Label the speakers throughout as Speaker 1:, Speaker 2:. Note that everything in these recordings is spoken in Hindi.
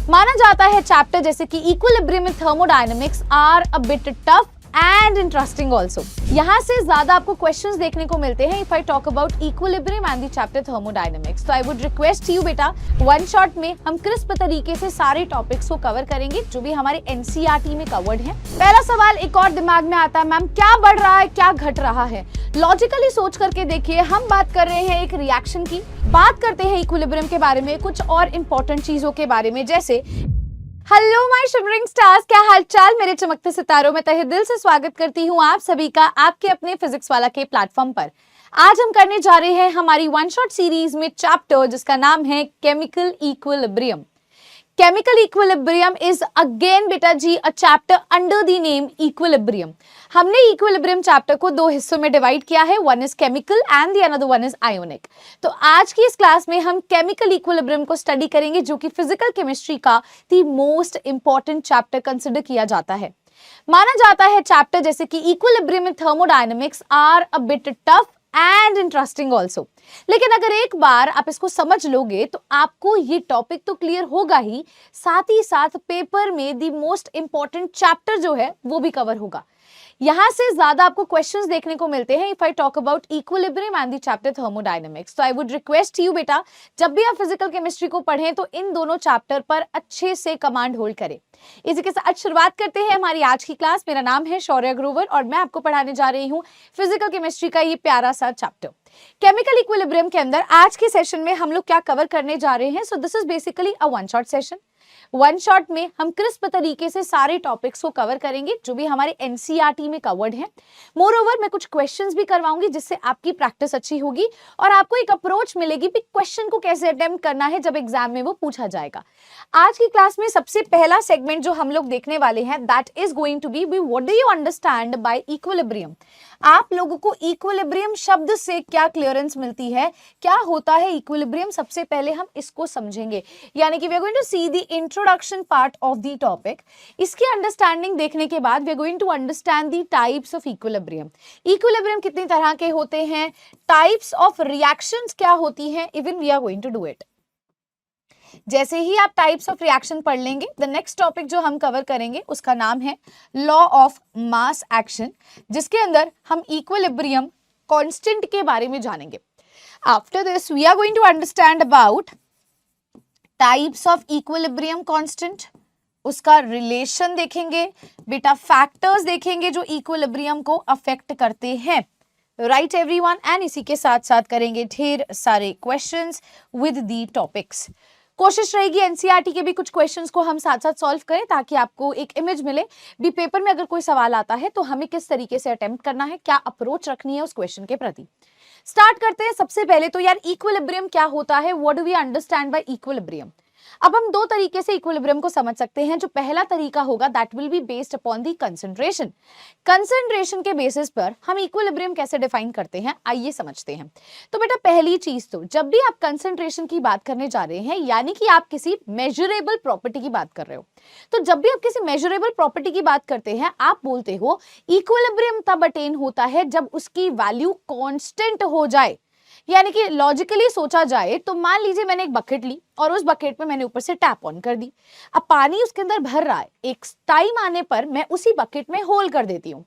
Speaker 1: माना जाता है चैप्टर जैसे कि equilibrium in thermodynamics are a bit tough and interesting also. यहाँ से ज्यादा आपको क्वेश्चंस देखने को मिलते हैं if I talk about equilibrium and the chapter thermodynamics. तो आई वुड रिक्वेस्ट यू बेटा, वन शॉट में हम क्रिस्प तरीके से सारे टॉपिक्स को कवर करेंगे जो भी हमारे एनसीईआरटी में कवर्ड है। पहला सवाल एक और दिमाग में आता है, मैम क्या बढ़ रहा है क्या घट रहा है? लॉजिकली सोच करके देखिए, हम बात कर रहे हैं एक रिएक्शन की, बात करते हैं इक्विलिब्रियम के बारे में, कुछ और इंपॉर्टेंट चीजों के बारे में, जैसे हेलो माय शिमरिंग स्टार्स, क्या हालचाल मेरे चमकते सितारों। में तहे दिल से स्वागत करती हूँ आप सभी का आपके अपने फिजिक्स वाला के प्लेटफॉर्म पर। आज हम करने जा रहे हैं हमारी वन शॉट सीरीज में चैप्टर जिसका नाम है chemical equilibrium. Chemical equilibrium is again बेटा जी a chapter under the name equilibrium. हमने इक्विलिब्रियम चैप्टर को दो हिस्सों में डिवाइड किया है, one is chemical and the another one is ionic. तो आज की इस क्लास में हम केमिकल इक्विलिब्रियम को स्टडी करेंगे जो कि फिजिकल केमिस्ट्री का the most important chapter consider किया जाता है। माना जाता है चैप्टर जैसे कि equilibrium in thermodynamics are a bit tough and interesting also. लेकिन अगर एक बार आप इसको समझ लोगे तो आपको ये टॉपिक तो क्लियर होगा ही साथ पेपर में द मोस्ट इंपॉर्टेंट चैप्टर जो है वो भी कवर होगा। यहां से ज्यादा आपको क्वेश्चंस देखने को मिलते हैं if I talk about equilibrium and the chapter thermodynamics. तो आई वुड रिक्वेस्ट यू बेटा, जब भी आप फिजिकल केमिस्ट्री को पढ़ें तो इन दोनों चैप्टर पर अच्छे से कमांड होल्ड करें। इसी के साथ शुरुआत करते हैं हमारी आज की क्लास। मेरा नाम है शौर्य ग्रोवर और मैं आपको पढ़ाने जा रही हूँ फिजिकल केमिस्ट्री का ये प्यारा सा चैप्टर केमिकल इक्विलिब्रियम के अंदर। आज के सेशन में हम लोग क्या कवर करने जा रहे हैं, सो this is basically a one shot session. One shot में हम क्रिस्प तरीके से सारे टॉपिक्स को कवर करेंगे जो भी हमारे एनसीईआरटी में कवर्ड है। मोर ओवर मैं कुछ क्वेश्चंस भी करवाऊंगी जिससे आपकी प्रैक्टिस अच्छी होगी और आपको एक अप्रोच मिलेगी कि क्वेश्चन को कैसे अटेम्प्ट करना है जब एग्जाम में वो पूछा जाएगा। आज की क्लास में सबसे पहला सेगमेंट जो हम लोग देखने वाले हैं that is going to be what do you understand by equilibrium. आप लोगों को इक्विलिब्रियम शब्द से क्या क्लियरेंस मिलती है, क्या होता है इक्विलिब्रियम, सबसे पहले हम इसको समझेंगे। यानी कि we are going to see the introduction part of the topic. इसकी अंडरस्टैंडिंग देखने के बाद we are going to understand the types of equilibrium. Equilibrium कितनी तरह के होते हैं, टाइप्स ऑफ रिएक्शंस क्या होती हैं, even we are going to do it. जैसे ही आप टाइप्स ऑफ रिएक्शन पढ़ लेंगे, द नेक्स्ट टॉपिक जो हम कवर करेंगे उसका नाम है लॉ ऑफ मास एक्शन, जिसके अंदर हम इक्विलिब्रियम कांस्टेंट के बारे में जानेंगे। After this we are going to understand about types of equilibrium constant, उसका रिलेशन देखेंगे बेटा, फैक्टर्स देखेंगे जो इक्विलिब्रियम को अफेक्ट करते हैं, राइट एवरीवन। एंड इसी के साथ साथ करेंगे ढेर सारे क्वेश्चंस विद दी टॉपिक्स। कोशिश रहेगी एनसीईआरटी के भी कुछ क्वेश्चंस को हम साथ साथ सॉल्व करें ताकि आपको एक इमेज मिले भी पेपर में अगर कोई सवाल आता है तो हमें किस तरीके से अटेम्प्ट करना है, क्या अप्रोच रखनी है उस क्वेश्चन के प्रति। स्टार्ट करते हैं। सबसे पहले तो यार इक्विलिब्रियम क्या होता है, what do we understand by equilibrium. अब हम दो तरीके से इक्विलिब्रियम को समझ सकते हैं। जो पहला तरीका होगा that will be based upon the concentration. Concentration के बेसिस पर हम इक्विलिब्रियम कैसे डिफाइन करते हैं, आइए समझते हैं। तो बेटा पहली चीज, तो जब भी आप कंसंट्रेशन की बात करने जा रहे हैं यानी कि आप किसी मेजरेबल प्रॉपर्टी की बात कर रहे हो, तो जब भी आप किसी मेजरेबल प्रॉपर्टी की बात करते हैं आप बोलते हो इक्विलिब्रियम तब अटेन होता है जब उसकी वैल्यू कांस्टेंट हो जाए। यानी कि लॉजिकली सोचा जाए तो मान लीजिए मैंने एक बकेट ली और उस बकेट में मैंने ऊपर से टैप ऑन कर दी, अब पानी उसके अंदर भर रहा है, एक टाइम आने पर मैं उसी बकेट में होल कर देती हूँ।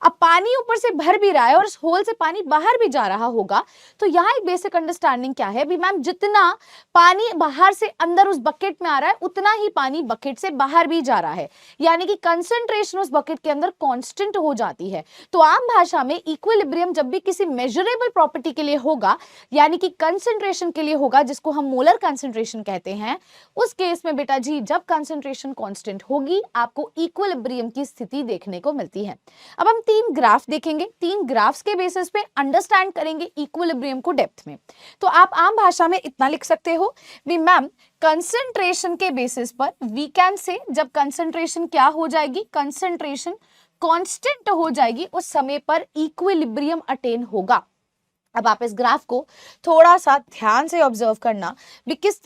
Speaker 1: अब पानी ऊपर से भर भी रहा है और उस होल से पानी बाहर भी जा रहा होगा, तो यहाँ एक बेसिक अंडरस्टैंडिंग क्या है भी मैम, जितना पानी बाहर से अंदर उस बकेट में आ रहा है उतना ही पानी बकेट से बाहर भी जा रहा है, यानी कि कंसंट्रेशन उस बकेट के अंदर कांस्टेंट हो जाती है। तो आम भाषा में इक्विलिब्रियम जब भी किसी मेजरेबल प्रॉपर्टी के लिए होगा यानी कि कंसंट्रेशन के लिए होगा, जिसको हम मोलर कंसंट्रेशन कहते हैं, उस केस में बेटा जी जब कंसंट्रेशन कांस्टेंट होगी आपको इक्विलिब्रियम की स्थिति देखने को मिलती है। अब हम तीन ग्राफ देखेंगे, तीन ग्राफ्स के बेसिस पे अंडरस्टैंड करेंगे इक्विलिब्रियम को डेप्थ में। तो आप आम भाषा में इतना लिख सकते हो भी मैम कंसंट्रेशन के बेसिस पर वी कैन से जब कंसंट्रेशन क्या हो जाएगी, कंसंट्रेशन कांस्टेंट हो जाएगी, उस समय पर इक्विलिब्रियम अटेन होगा। अब आप इस ग्राफ को थोड़ा सा ध्यान से ऑब्जर्व करना भी किस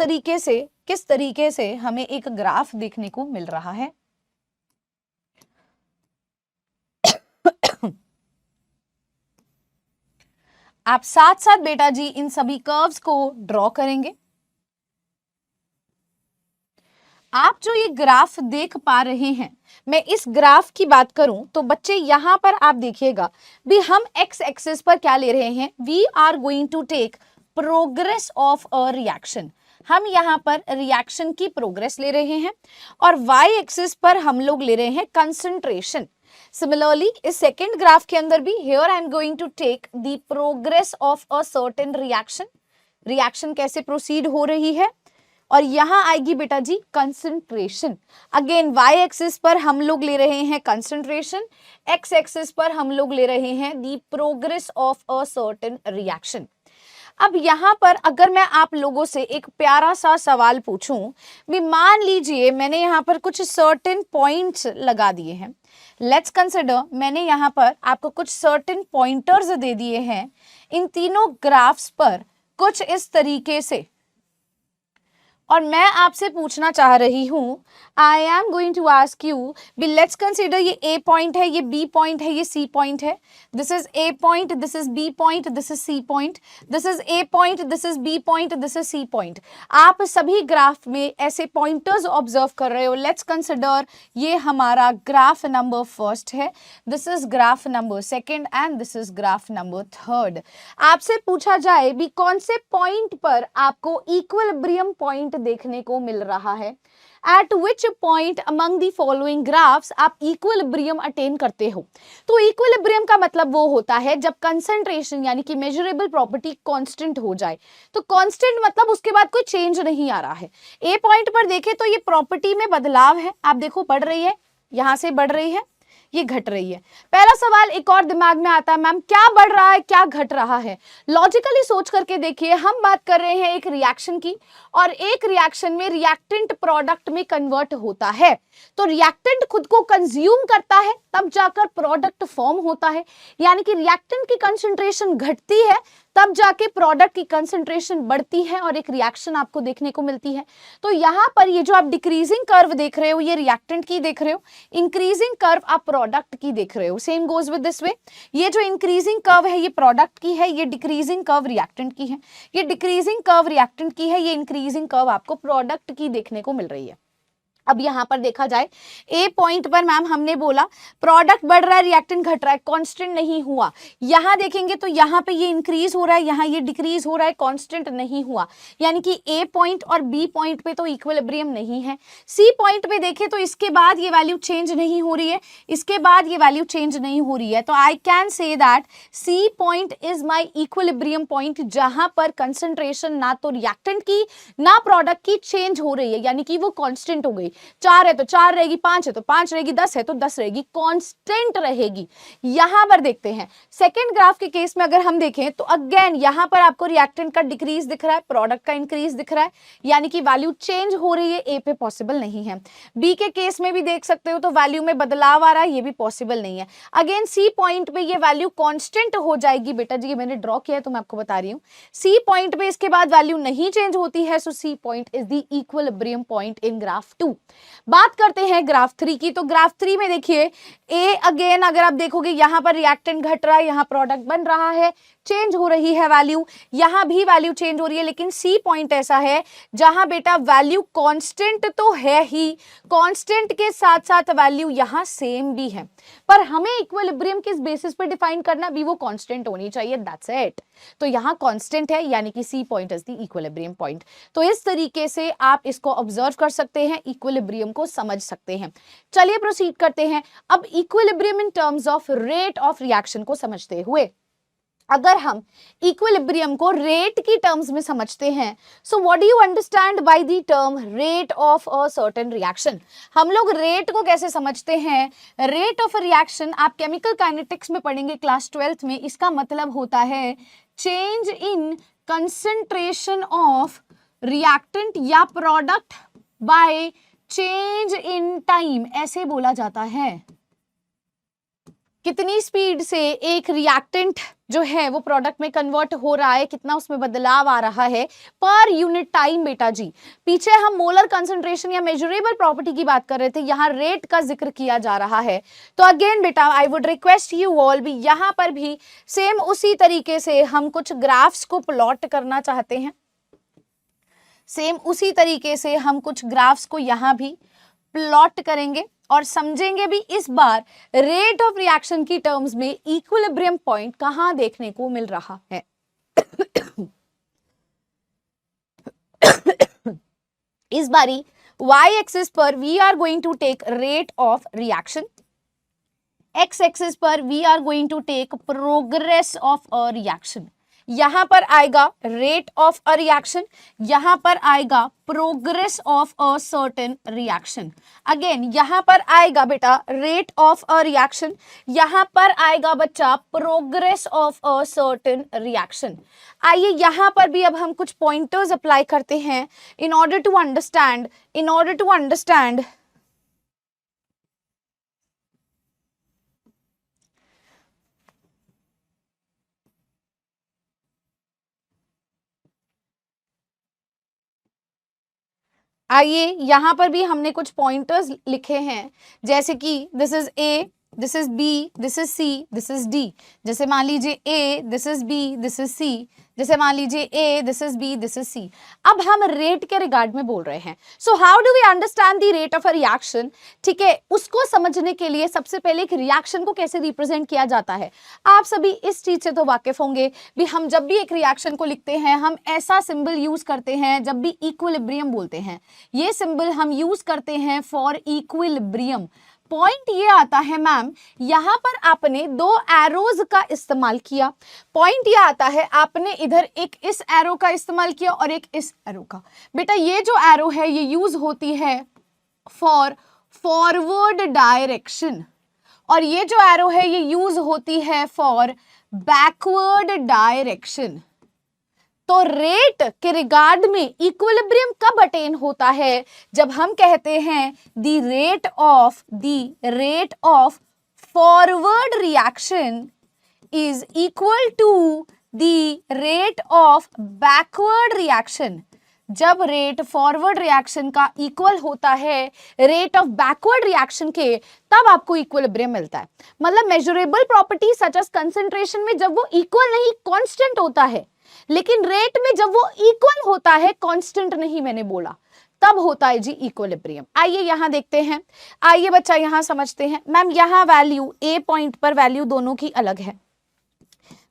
Speaker 1: तरीके से हमें एक ग्राफ देखने को मिल रहा है। आप साथ साथ बेटा जी इन सभी कर्व्स को ड्रॉ करेंगे। आप जो ये ग्राफ देख पा रहे हैं, मैं इस ग्राफ की बात करूं तो बच्चे यहां पर आप देखिएगा भी हम एक्स एक्सिस पर क्या ले रहे हैं, we are going to take progress of a reaction. हम यहाँ पर रिएक्शन की प्रोग्रेस ले रहे हैं और वाई एक्सिस पर हम लोग ले रहे हैं कंसंट्रेशन। सिमिलरली इस सेकेंड ग्राफ के अंदर भी here I am going to take the progress of a certain reaction, reaction कैसे प्रोसीड हो रही है, और यहां आएगी बेटा जी कंसंट्रेशन। अगेन वाई एक्सिस पर हम लोग ले रहे हैं कंसंट्रेशन, एक्स एक्सिस पर हम लोग ले रहे हैं the progress of a certain reaction. अब यहां पर अगर मैं आप लोगों से एक प्यारा सा सवाल पूछूं, भी मान लीजिए मैंने यहां पर कुछ सर्टेन पॉइंट्स लगा दिए हैं, लेट्स कंसिडर मैंने यहां पर आपको कुछ सर्टेन पॉइंटर्स दे दिए हैं इन तीनों ग्राफ्स पर कुछ इस तरीके से, और मैं आपसे पूछना चाह रही हूं, I am going to ask you B let's consider ये ए पॉइंट है, ये बी पॉइंट है, ये सी पॉइंट है, this is A point, this is B point, this is C point, this is A point, this is B point, this is C point. आप सभी ग्राफ में ऐसे पॉइंटर्स ऑब्जर्व कर रहे हो। लेट्स कंसिडर ये हमारा ग्राफ नंबर फर्स्ट है, this is graph number second and this is graph number third. आपसे पूछा जाए भी कौन से पॉइंट पर आपको इक्विलिब्रियम पॉइंट देखने को मिल रहा है, eight which point among the following graphs आप इक्विलिब्रियम अटेन करते हो। तो इक्विलिब्रियम का मतलब वो होता है जब कंसंट्रेशन यानी कि मेजरेबल प्रॉपर्टी कांस्टेंट हो जाए। तो कांस्टेंट मतलब उसके बाद कोई चेंज नहीं आ रहा है। ए पॉइंट पर देखें तो ये प्रॉपर्टी में बदलाव है, आप देखो बढ़ रही है, यहां से बढ़ रही है, ये घट रही है। पहला सवाल एक और दिमाग में आता है, मैम क्या बढ़ रहा है क्या घट रहा है। लॉजिकली सोच करके देखिए, हम बात कर रहे हैं एक रिएक्शन की, और एक रिएक्शन में रिएक्टेंट प्रोडक्ट में कन्वर्ट होता है। तो रिएक्टेंट खुद को कंज्यूम करता है तब जाकर प्रोडक्ट फॉर्म होता है, यानी कि रिएक्टेंट की कंसंट्रेशन घटती है तब जाके प्रोडक्ट की कंसंट्रेशन बढ़ती है और एक रिएक्शन आपको देखने को मिलती है। तो यहाँ पर ये जो आप डिक्रीजिंग कर्व देख रहे हो ये रिएक्टेंट की देख रहे हो, इंक्रीजिंग कर्व आप प्रोडक्ट की देख रहे हो। Same goes with this way, ये जो इंक्रीजिंग कर्व है ये प्रोडक्ट की है, ये डिक्रीजिंग कर्व रिएक्टेंट की है, ये डिक्रीजिंग कर्व रिएक्टेंट की है, ये इंक्रीजिंग कर्व आपको प्रोडक्ट की देखने को मिल रही है। अब यहां पर देखा जाए ए पॉइंट पर मैम हमने बोला प्रोडक्ट बढ़ रहा है रिएक्टेंट घट रहा है, कांस्टेंट नहीं हुआ। यहां देखेंगे तो यहां पे ये इंक्रीज हो रहा है, यहां ये डिक्रीज हो रहा है, कांस्टेंट नहीं हुआ। यानी कि ए पॉइंट और बी पॉइंट पे तो इक्विलिब्रियम नहीं है। सी पॉइंट पे देखें तो इसके बाद ये वैल्यू चेंज नहीं हो रही है, इसके बाद ये वैल्यू चेंज नहीं हो रही है। तो I can say that C point is my equilibrium point, जहां पर कंसंट्रेशन ना तो रिएक्टेंट की ना प्रोडक्ट की चेंज हो रही है, यानी कि वो कांस्टेंट हो गई। 4 है तो 4 रहेगी, 5 है तो 5 रहेगी, 10 है तो 10 रहेगी, कांस्टेंट रहेगी। यहां पर देखते हैं सेकंड ग्राफ के केस में अगर हम देखें तो अगेन यहां पर आपको रिएक्टेंट का डिक्रीज दिख रहा है, प्रोडक्ट का इंक्रीज दिख रहा है, यानी कि वैल्यू चेंज हो रही है। ए पे पॉसिबल नहीं है। बी के केस में भी देख सकते हो तो वैल्यू में बदलाव आ रहा है, ये भी पॉसिबल नहीं है। अगेन सी पॉइंट पे ये वैल्यू कांस्टेंट हो जाएगी। बेटा जी ये मैंने ड्रॉ किया है तो मैं आपको बता रही हूँ, सी पॉइंट पे इसके बाद वैल्यू नहीं चेंज होती है, so C point is the equilibrium point in graph 2। बात करते हैं ग्राफ 3 की, तो ग्राफ 3 में देखिए ए अगेन अगर आप देखोगे यहां पर रिएक्टेंट घट रहा है, यहां प्रोडक्ट बन रहा है, चेंज हो रही है वैल्यू, यहां भी वैल्यू चेंज हो रही है। लेकिन सी पॉइंट ऐसा है जहां बेटा वैल्यू कांस्टेंट तो है ही, कांस्टेंट के साथ साथ वैल्यू यहां सेम भी है, पर हमें इक्विलिब्रियम किस बेसिस पे डिफाइन करना भी वो कांस्टेंट होनी चाहिए, दैट्स इट। तो यहां कांस्टेंट है यानी कि C point is the equilibrium point. तो इस तरीके से आप इसको ऑब्जर्व कर सकते हैं, इक्विलिब्रियम को समझ सकते हैं। चलिए प्रोसीड करते हैं अब equilibrium in terms of rate of reaction को समझते हुए। अगर हम इक्विलिब्रियम को रेट की टर्म्स में समझते हैं, so what do you understand by the term rate of a certain reaction. हम लोग रेट को कैसे समझते हैं, रेट ऑफ अ रिएक्शन आप केमिकल काइनेटिक्स में पढ़ेंगे क्लास 12th में। इसका मतलब होता है change in concentration of reactant या product by change in time, ऐसे बोला जाता है। कितनी स्पीड से एक रिएक्टेंट जो है वो प्रोडक्ट में कन्वर्ट हो रहा है, कितना उसमें बदलाव आ रहा है पर यूनिट टाइम। बेटा जी पीछे हम मोलर कंसंट्रेशन या मेजरेबल प्रॉपर्टी की बात कर रहे थे, यहाँ रेट का जिक्र किया जा रहा है। तो अगेन बेटा आई वुड रिक्वेस्ट यू ऑल भी यहाँ पर भी सेम उसी तरीके से हम कुछ ग्राफ्स को प्लॉट करना चाहते हैं। सेम उसी तरीके से हम कुछ ग्राफ्स को यहाँ भी प्लॉट करेंगे और समझेंगे भी इस बार रेट ऑफ रिएक्शन की टर्म्स में इक्विलिब्रियम पॉइंट कहाँ देखने को मिल रहा है। इस बारी y एक्सिस पर we are going to take rate of reaction, x axis पर we are going to take progress of a reaction. यहां पर आएगा रेट ऑफ अ रिएक्शन, यहां पर आएगा progress of a certain reaction. Again यहां पर आएगा बेटा रेट ऑफ अ रिएक्शन, यहां पर आएगा बच्चा progress of a certain reaction. आइए यहां पर भी अब हम कुछ पॉइंटर्स अप्लाई करते हैं इन ऑर्डर टू अंडरस्टैंड आइए यहां पर भी हमने कुछ पॉइंटर्स लिखे हैं, जैसे कि this is A, this is B, this is C, this is D. जैसे मान लीजिए A, this is B, this is C, जैसे मान लीजिए A, this is B, this is C. अब हम रेट के रिगार्ड में बोल रहे हैं। So how do we understand the rate of a reaction? ठीक है, उसको समझने के लिए सबसे पहले एक रिएक्शन को कैसे रिप्रेजेंट किया जाता है। आप सभी इस चीज से तो वाकिफ होंगे भी, हम जब भी एक रिएक्शन को लिखते हैं हम ऐसा सिंबल यूज करते हैं जब भी इक्विलिब्रियम बोलते हैं। ये सिंबल हम यूज करते हैं फॉर इक्विलिब्रियम। पॉइंट ये आता है मैम, यहां पर आपने दो एरोज का इस्तेमाल किया। पॉइंट ये आता है आपने इधर एक इस एरो का इस्तेमाल किया और एक इस एरो का। बेटा ये जो एरो है ये यूज होती है फॉर फॉरवर्ड डायरेक्शन और ये जो एरो है ये यूज होती है फॉर बैकवर्ड डायरेक्शन। तो रेट के रिगार्ड में इक्विलिब्रियम कब अटेन होता है? जब हम कहते हैं the rate of forward reaction is equal to the rate of backward reaction. जब रेट फॉरवर्ड रिएक्शन का इक्वल होता है रेट ऑफ बैकवर्ड रिएक्शन के, तब आपको इक्विलिब्रियम मिलता है। मतलब measurable property such as concentration में जब वो इक्वल नहीं कांस्टेंट होता है, लेकिन रेट में जब वो इक्वल होता है, कांस्टेंट नहीं मैंने बोला, तब होता है जी इक्विलिब्रियम। आइए यहां देखते हैं, आइए बच्चा यहां समझते हैं। मैम यहां वैल्यू ए पॉइंट पर वैल्यू दोनों की अलग है,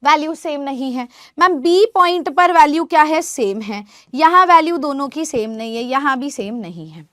Speaker 1: वैल्यू सेम नहीं है। मैम बी पॉइंट पर वैल्यू क्या है? सेम है। यहां वैल्यू दोनों की सेम नहीं है, यहां भी सेम नहीं है।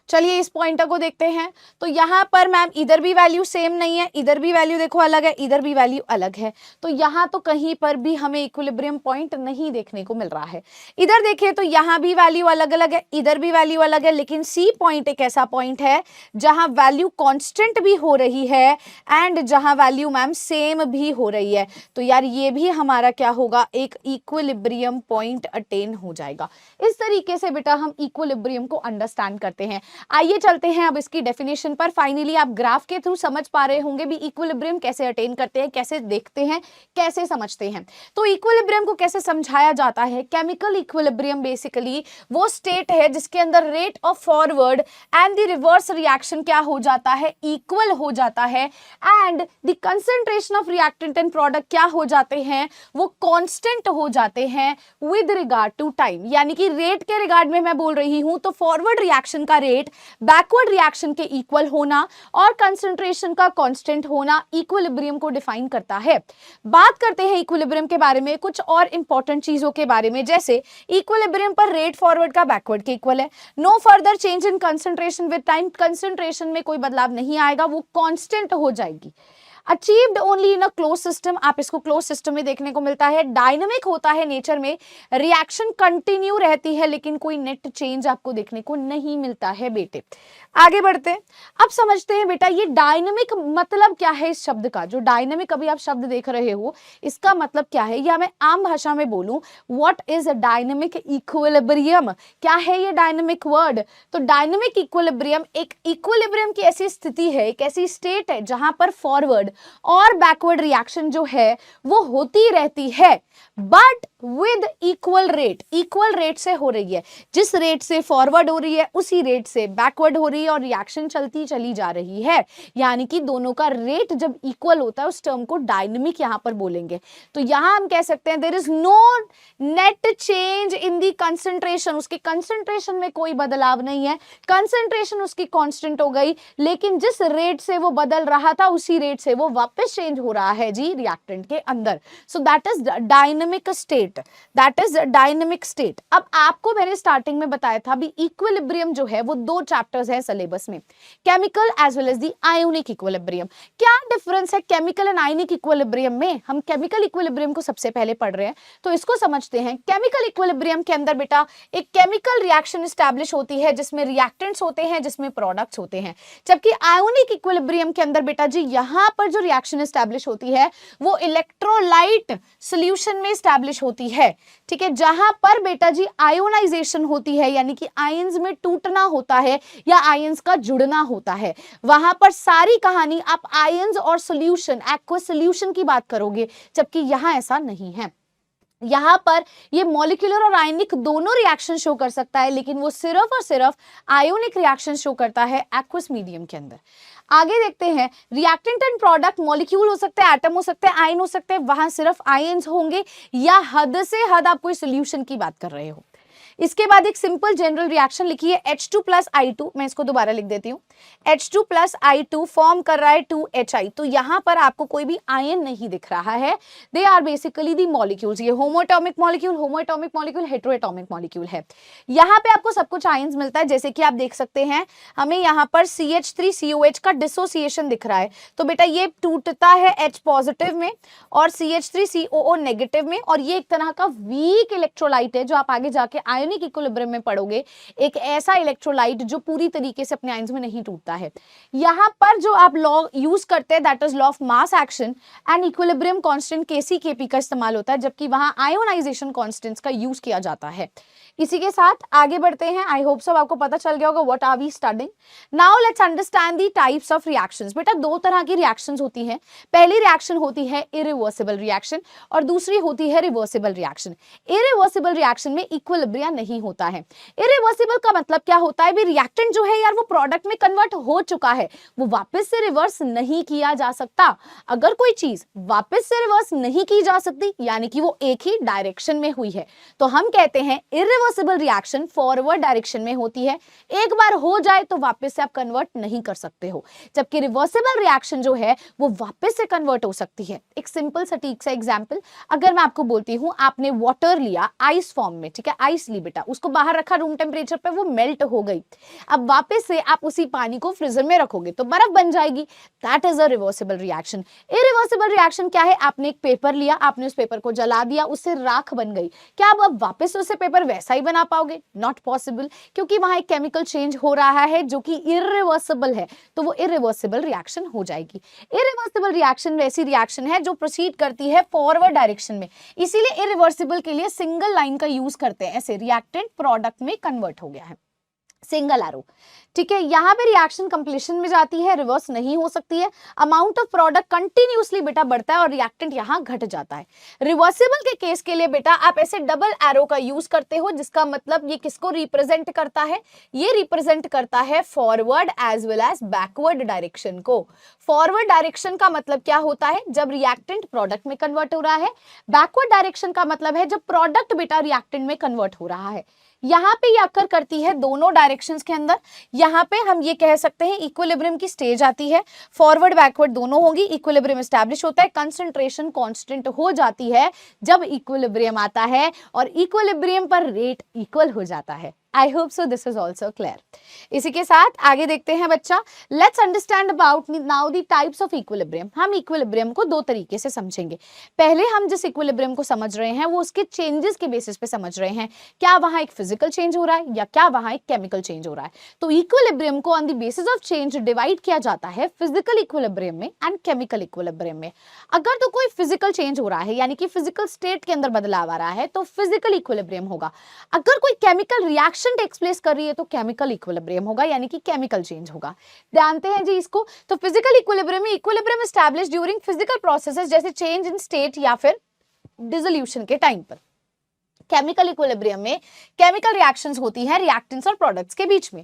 Speaker 1: चलिए इस पॉइंटर को देखते हैं। तो यहाँ पर मैम इधर भी वैल्यू सेम नहीं है, इधर भी वैल्यू देखो अलग है, इधर भी वैल्यू अलग है। तो यहाँ तो कहीं पर भी हमें इक्विलिब्रियम पॉइंट नहीं देखने को मिल रहा है। इधर देखिए तो यहाँ भी वैल्यू अलग अलग है, इधर भी वैल्यू अलग है, लेकिन सी पॉइंट एक ऐसा पॉइंट है जहाँ वैल्यू कॉन्स्टेंट भी हो रही है एंड जहाँ वैल्यू मैम सेम भी हो रही है। तो यार ये भी हमारा क्या होगा? एक इक्विलिब्रियम पॉइंट अटेन हो जाएगा। इस तरीके से बेटा हम इक्विलिब्रियम को अंडरस्टैंड करते हैं। आइए चलते हैं अब इसकी डेफिनेशन पर। फाइनली आप ग्राफ के थ्रू समझ पा रहे होंगे भी इक्विलिब्रियम कैसे अटेन करते हैं, कैसे देखते हैं, कैसे समझते हैं। तो इक्विलिब्रियम को कैसे समझाया जाता है? केमिकल इक्विलिब्रियम बेसिकली वो स्टेट है जिसके अंदर rate of forward and the reverse reaction क्या हो जाता है? इक्वल हो जाता है and the concentration of reactant and product क्या हो जाते हैं? वो कांस्टेंट हो जाते हैं विद रिगार्ड टू टाइम। यानी कि रेट के रिगार्ड में मैं बोल रही हूं तो फॉरवर्ड रिएक्शन का रेट बैकवर्ड रिएक्शन के इक्वल होना और कंसंट्रेशन का कांस्टेंट होना इक्विलिब्रियम को डिफाइन करता है। बात करते हैं इक्विलिब्रियम के बारे में कुछ और इंपॉर्टेंट चीजों के बारे में, जैसे इक्विलिब्रियम पर रेट फॉरवर्ड का बैकवर्ड के इक्वल है। No further change in concentration with time, concentration में कोई बदलाव नहीं आएगा, वो कांस्टेंट हो जाएगी। Achieved only in a close system, आप इसको क्लोज सिस्टम में देखने को मिलता है। डायनामिक होता है नेचर में, रिएक्शन कंटिन्यू रहती है लेकिन कोई नेट चेंज आपको देखने को नहीं मिलता है बेटे। आगे बढ़ते हैं, अब समझते हैं बेटा ये डायनामिक मतलब क्या है इस शब्द का। जो डायनामिक अभी आप शब्द देख रहे हो इसका मतलब क्या है, या मैं आम भाषा में बोलूं what is a dynamic equilibrium, क्या है ये डायनामिक वर्ड? तो डायनामिक इक्विलिब्रियम एक इक्विलिब्रियम की ऐसी स्थिति है, एक ऐसी स्टेट है जहां पर फॉरवर्ड और बैकवर्ड रिएक्शन जो है वो होती रहती है, बट विद इक्वल रेट से हो रही है। जिस रेट से फॉरवर्ड हो रही है उसी रेट से बैकवर्ड हो रही है और रिएक्शन चलती चली जा रही है, यानी कि दोनों का रेट जब इक्वल होता है उस टर्म को डायनेमिक यहां पर बोलेंगे। तो यहां हम कह सकते हैं there is no net change in the concentration, उसके कंसंट्रेशन में कोई बदलाव नहीं है, कंसंट्रेशन उसकी कांस्टेंट हो गई, लेकिन जिस रेट से वो बदल रहा था उसी रेट से वो वापस चेंज हो रहा है जी रिएक्टेंट के अंदर। सो that is dynamic state, that is dynamic state. अब आपको मैंने स्टार्टिंग में बताया था भी इक्विलिब्रियम जो है वो दो चैप्टर्स है सिलेबस में, chemical as well as the ionic equilibrium. क्या डिफरेंस है केमिकल एंड आयोनिक इक्विलिब्रियम में? हम केमिकल इक्विलिब्रियम को सबसे पहले पढ़ रहे हैं तो इसको समझते हैं। केमिकल इक्विलिब्रियम के अंदर बेटा एक केमिकल रिएक्शन एस्टैब्लिश होती है जिसमें रिएक्टेंट्स होते हैं, जिसमें प्रोडक्ट्स होते हैं, जबकि आयोनिक इक्विलिब्रियम के अंदर बेटा जी यहां पर जो रिएक्शन एस्टैब्लिश होती है वो इलेक्ट्रोलाइट सॉल्यूशन में एस्टैब्लिश होती है, ठीक है, जहां पर बेटा जी आयोनाइजेशन होती है, यानी कि आयंस में टूटना होता है या आयंस का जुड़ना होता है। वहां पर सारी कहानी आप आयंस और सॉल्यूशन, एक्वस सॉल्यूशन की बात करोगे, जबकि यहां ऐसा नहीं है। यहां पर ये मॉलिक्यूलर और आयनिक दोनों रिएक्शन शो कर सकता है, लेकिन वो सिर्फ और सिर्फ आयोनिक रिएक्शन शो करता है एक्वस मीडियम के अंदर। आगे देखते हैं, रिएक्टेंट एंड प्रोडक्ट मॉलिक्यूल हो सकते हैं, एटम हो सकते हैं, आयन हो सकते हैं, वहां सिर्फ आयंस होंगे या हद से हद आप कोई सोल्यूशन की बात कर रहे हो। इसके बाद एक सिंपल जनरल रिएक्शन लिखी है H2 प्लस I2, मैं इसको दोबारा लिख देती हूँ। H2 प्लस I2 फॉर्म कर रहा है 2HI, तो यहां पर आपको कोई भी आयन नहीं दिख रहा है, they are basically the molecules. ये होमोएटॉमिक मॉलिक्यूल हेटेरोएटॉमिक मॉलिक्यूल है। यहाँ पे आपको सब कुछ आयंस मिलता है, जैसे कि आप देख सकते हैं हमें यहाँ पर CH3COH का डिसोसिएशन दिख रहा है, तो बेटा ये टूटता है H पॉजिटिव में और CH3COO नेगेटिव में, और ये एक तरह का वीक इलेक्ट्रोलाइट है जो आप आगे जाके आयनिक इक्विलिब्रियम में पढ़ोगे, एक ऐसा इलेक्ट्रोलाइट जो पूरी तरीके से अपने आयंस में नहीं टूटता है। यहाँ पर जो आप लॉ यूज करते हैं that is law of mass action and equilibrium constant Kc Kp का इस्तेमाल होता है, जबकि वहां आयोनाइजेशन कांस्टेंट्स का यूज किया जाता है। इसी के साथ आगे बढ़ते हैं। आई होप सब आपको पता चल गया होगा what are we studying. Now let's understand the types of reactions. बेटा दो तरह की रिएक्शंस होती हैं, पहली रिएक्शन होती है इरिवर्सिबल रिएक्शन और दूसरी होती है रिवर्सिबल रिएक्शन। इरिवर्सिबल रिएक्शन में इक्विलिब्रियम नहीं होता है। इरिवर्सिबल का मतलब क्या होता है, भी रिएक्टेंट जो है यार वो प्रोडक्ट में कन्वर्ट हो चुका है, वो वापस से रिवर्स नहीं किया जा सकता। अगर कोई चीज वापस से रिवर्स नहीं की जा सकती यानी कि वो एक ही डायरेक्शन में हुई है, तो हम कहते हैं इरिवर्सिबल रिएक्शन फॉरवर्ड डायरेक्शन में होती है, एक बार हो जाए तो वापस से आप कन्वर्ट नहीं कर सकते हो, जबकि रिवर्सिबल रिएक्शन जो है वो वापस से कन्वर्ट हो सकती है। एक सिंपल सटीक सा एग्जांपल, अगर मैं आपको बोलती हूं आपने वाटर लिया आइस फॉर्म में, ठीक है, आइस ली बेटा, उसको बाहर रखा रूम टेम्परेचर पे, वो मेल्ट हो गई, अब वापस से आप उसी पानी को फ्रीजर में रखोगे तो बर्फ बन जाएगी, that is a reversible reaction. Irreversible reaction क्या है, आपने एक पेपर लिया, आपने उस पेपर को जला दिया, उससे राख बन गई, क्या आप अब वापस उससे पेपर वैसा ही बना पाओगे? नॉट पॉसिबल, क्योंकि वहां एक केमिकल चेंज हो रहा है जो कि इरिवर्सिबल है, तो वो इरिवर्सिबल रिएक्शन हो जाएगी। इरिवर्सिबल रिएक्शन वैसी रिएक्शन है जो प्रोसीड करती है फॉरवर्ड डायरेक्शन में, इसीलिए इरिवर्सिबल के लिए सिंगल लाइन का यूज करते हैं, ऐसे रिएक्टेंट प्रोडक्ट में कन्वर्ट हो गया है, सिंगल एरो, ठीक है। यहां पे रिएक्शन कंप्लीशन में जाती है, रिवर्स नहीं हो सकती है, अमाउंट ऑफ प्रोडक्ट कंटिन्यूअसली बेटा बढ़ता है और रिएक्टेंट यहां घट जाता है। रिवर्सिबल के केस के लिए बेटा आप ऐसे डबल एरो का यूज करते हो, जिसका मतलब ये किसको रिप्रेजेंट करता है, ये रिप्रेजेंट करता है forward as well as backward direction को। फॉरवर्ड डायरेक्शन का मतलब क्या होता है, जब रिएक्टेंट प्रोडक्ट में कन्वर्ट हो रहा है, बैकवर्ड डायरेक्शन का मतलब है जब प्रोडक्ट बेटा रिएक्टेंट में कन्वर्ट हो रहा है। यहाँ पे ये अकर करती है दोनों डायरेक्शंस के अंदर। यहाँ पे हम ये कह सकते हैं इक्विलिब्रियम की स्टेज आती है, फॉरवर्ड बैकवर्ड दोनों होगी, इक्विलिब्रियम एस्टैब्लिश होता है, कंसंट्रेशन कांस्टेंट हो जाती है जब इक्विलिब्रियम आता है और इक्विलिब्रियम पर रेट इक्वल हो जाता है। आई hope so this is also clear. इसी के साथ आगे देखते हैं बच्चा, let's understand about now the types of equilibrium. हम इक्विलिब्रियम को दो तरीके से समझेंगे। पहले हम जिस इक्विलिब्रियम को समझ रहे हैं वो उसके चेंजेस के बेसिस पे समझ रहे हैं, क्या वहां एक फिजिकल चेंज हो रहा है या क्या वहां एक केमिकल चेंज हो रहा है। तो इक्विलिब्रियम को on the basis of change divide किया जाता है फिजिकल इक्विलिब्रियम में एंड केमिकल इक्विलिब्रियम में। अगर तो कोई फिजिकल चेंज हो रहा है यानी कि फिजिकल स्टेट के अंदर बदलाव आ रहा है तो फिजिकल इक्विलिब्रियम होगा। अगर कोई chemical reaction reaction takes place कर रही है तो केमिकल इक्विलिब्रियम होगा, यानी कि केमिकल चेंज होगा। जानते हैं जी इसको। तो फिजिकल इक्विलिब्रियम में equilibrium establish during physical processes जैसे चेंज इन स्टेट या फिर डिसोल्यूशन के टाइम पर। केमिकल इक्विलिब्रियम में केमिकल रिएक्शंस होती हैं रिएक्टेंट्स और प्रोडक्ट्स के बीच में।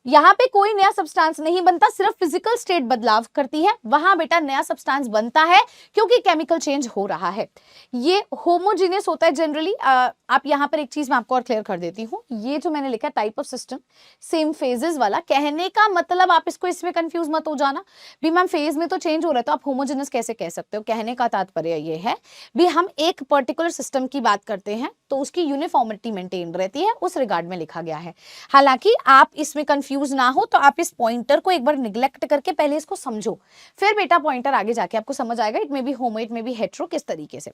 Speaker 1: यहाँ पे कोई नया सब्सटेंस नहीं बनता, सिर्फ फिजिकल स्टेट बदलाव करती है। वहां बेटा नया सब्सटेंस बनता है क्योंकि केमिकल चेंज हो रहा है। ये होमोजेनियस होता है जनरली। आप यहाँ पर एक चीज मैं आपको और क्लियर कर देती हूँ। ये जो मैंने लिखा type of system same phases वाला, कहने का मतलब आप इसको इसमें कंफ्यूज मत हो जाना भी मैम फेज में तो चेंज हो रहा है तो आप होमोजेनियस कैसे कह सकते हो। कहने का तात्पर्य ये है भी हम एक पर्टिकुलर सिस्टम की बात करते हैं तो उसकी यूनिफॉर्मिटी मेंटेन रहती है, उस रिगार्ड में लिखा गया है। हालांकि आप इसमें कंफ्यूज ना हो तो आप इस पॉइंटर को एक बार निग्लेक्ट करके पहले इसको समझो, फिर बेटा पॉइंटर आगे जाके आपको समझ आएगा it may be homo it may be hetero किस तरीके से।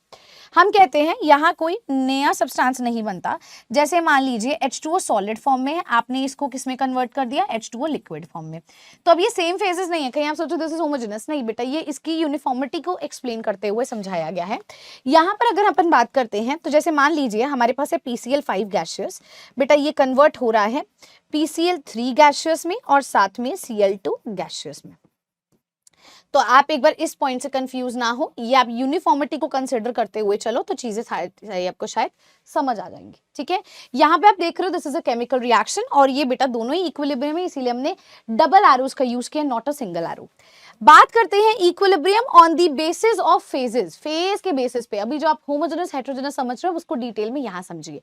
Speaker 1: हम कहते हैं यहाँ कोई नया सब्सटेंस नहीं बनता। जैसे मान लीजिए H2O सॉलिड फॉर्म में है, आपने इसको किस में कन्वर्ट कर दिया, H2O लिक्विड फॉर्म में। तो अब ये सेम फेजेस नहीं है, कहीं आप सोचो दिस इज होमोजेनस, नहीं बेटा, ये इसकी यूनिफॉर्मिटी को एक्सप्लेन करते हुए समझाया गया है। यहाँ पर अगर अपन बात करते हैं तो जैसे मान लीजिए हमारे पास है PCl5 गैसियस, बेटा ये कन्वर्ट हो रहा है PCl3 गैसियस में और साथ में Cl2 गैसियस में। तो आप एक बार इस पॉइंट से कंफ्यूज ना हो, ये आप यूनिफॉर्मिटी को कंसिडर करते हुए चलो तो चीजें आपको शायद समझ आ जाएंगी। ठीक है, यहाँ पे आप देख रहे हो this is a chemical reaction और ये बेटा दोनों ही इक्विलिब्रियम है, इसीलिए हमने डबल एरोज का यूज किया, नॉट अ सिंगल एरो। बात करते हैं equilibrium on the basis of phases, phase के बेसिस पे। अभी जो आप होमोजेनस हेट्रोजेनस समझ रहे हो उसको डिटेल में यहाँ समझिए।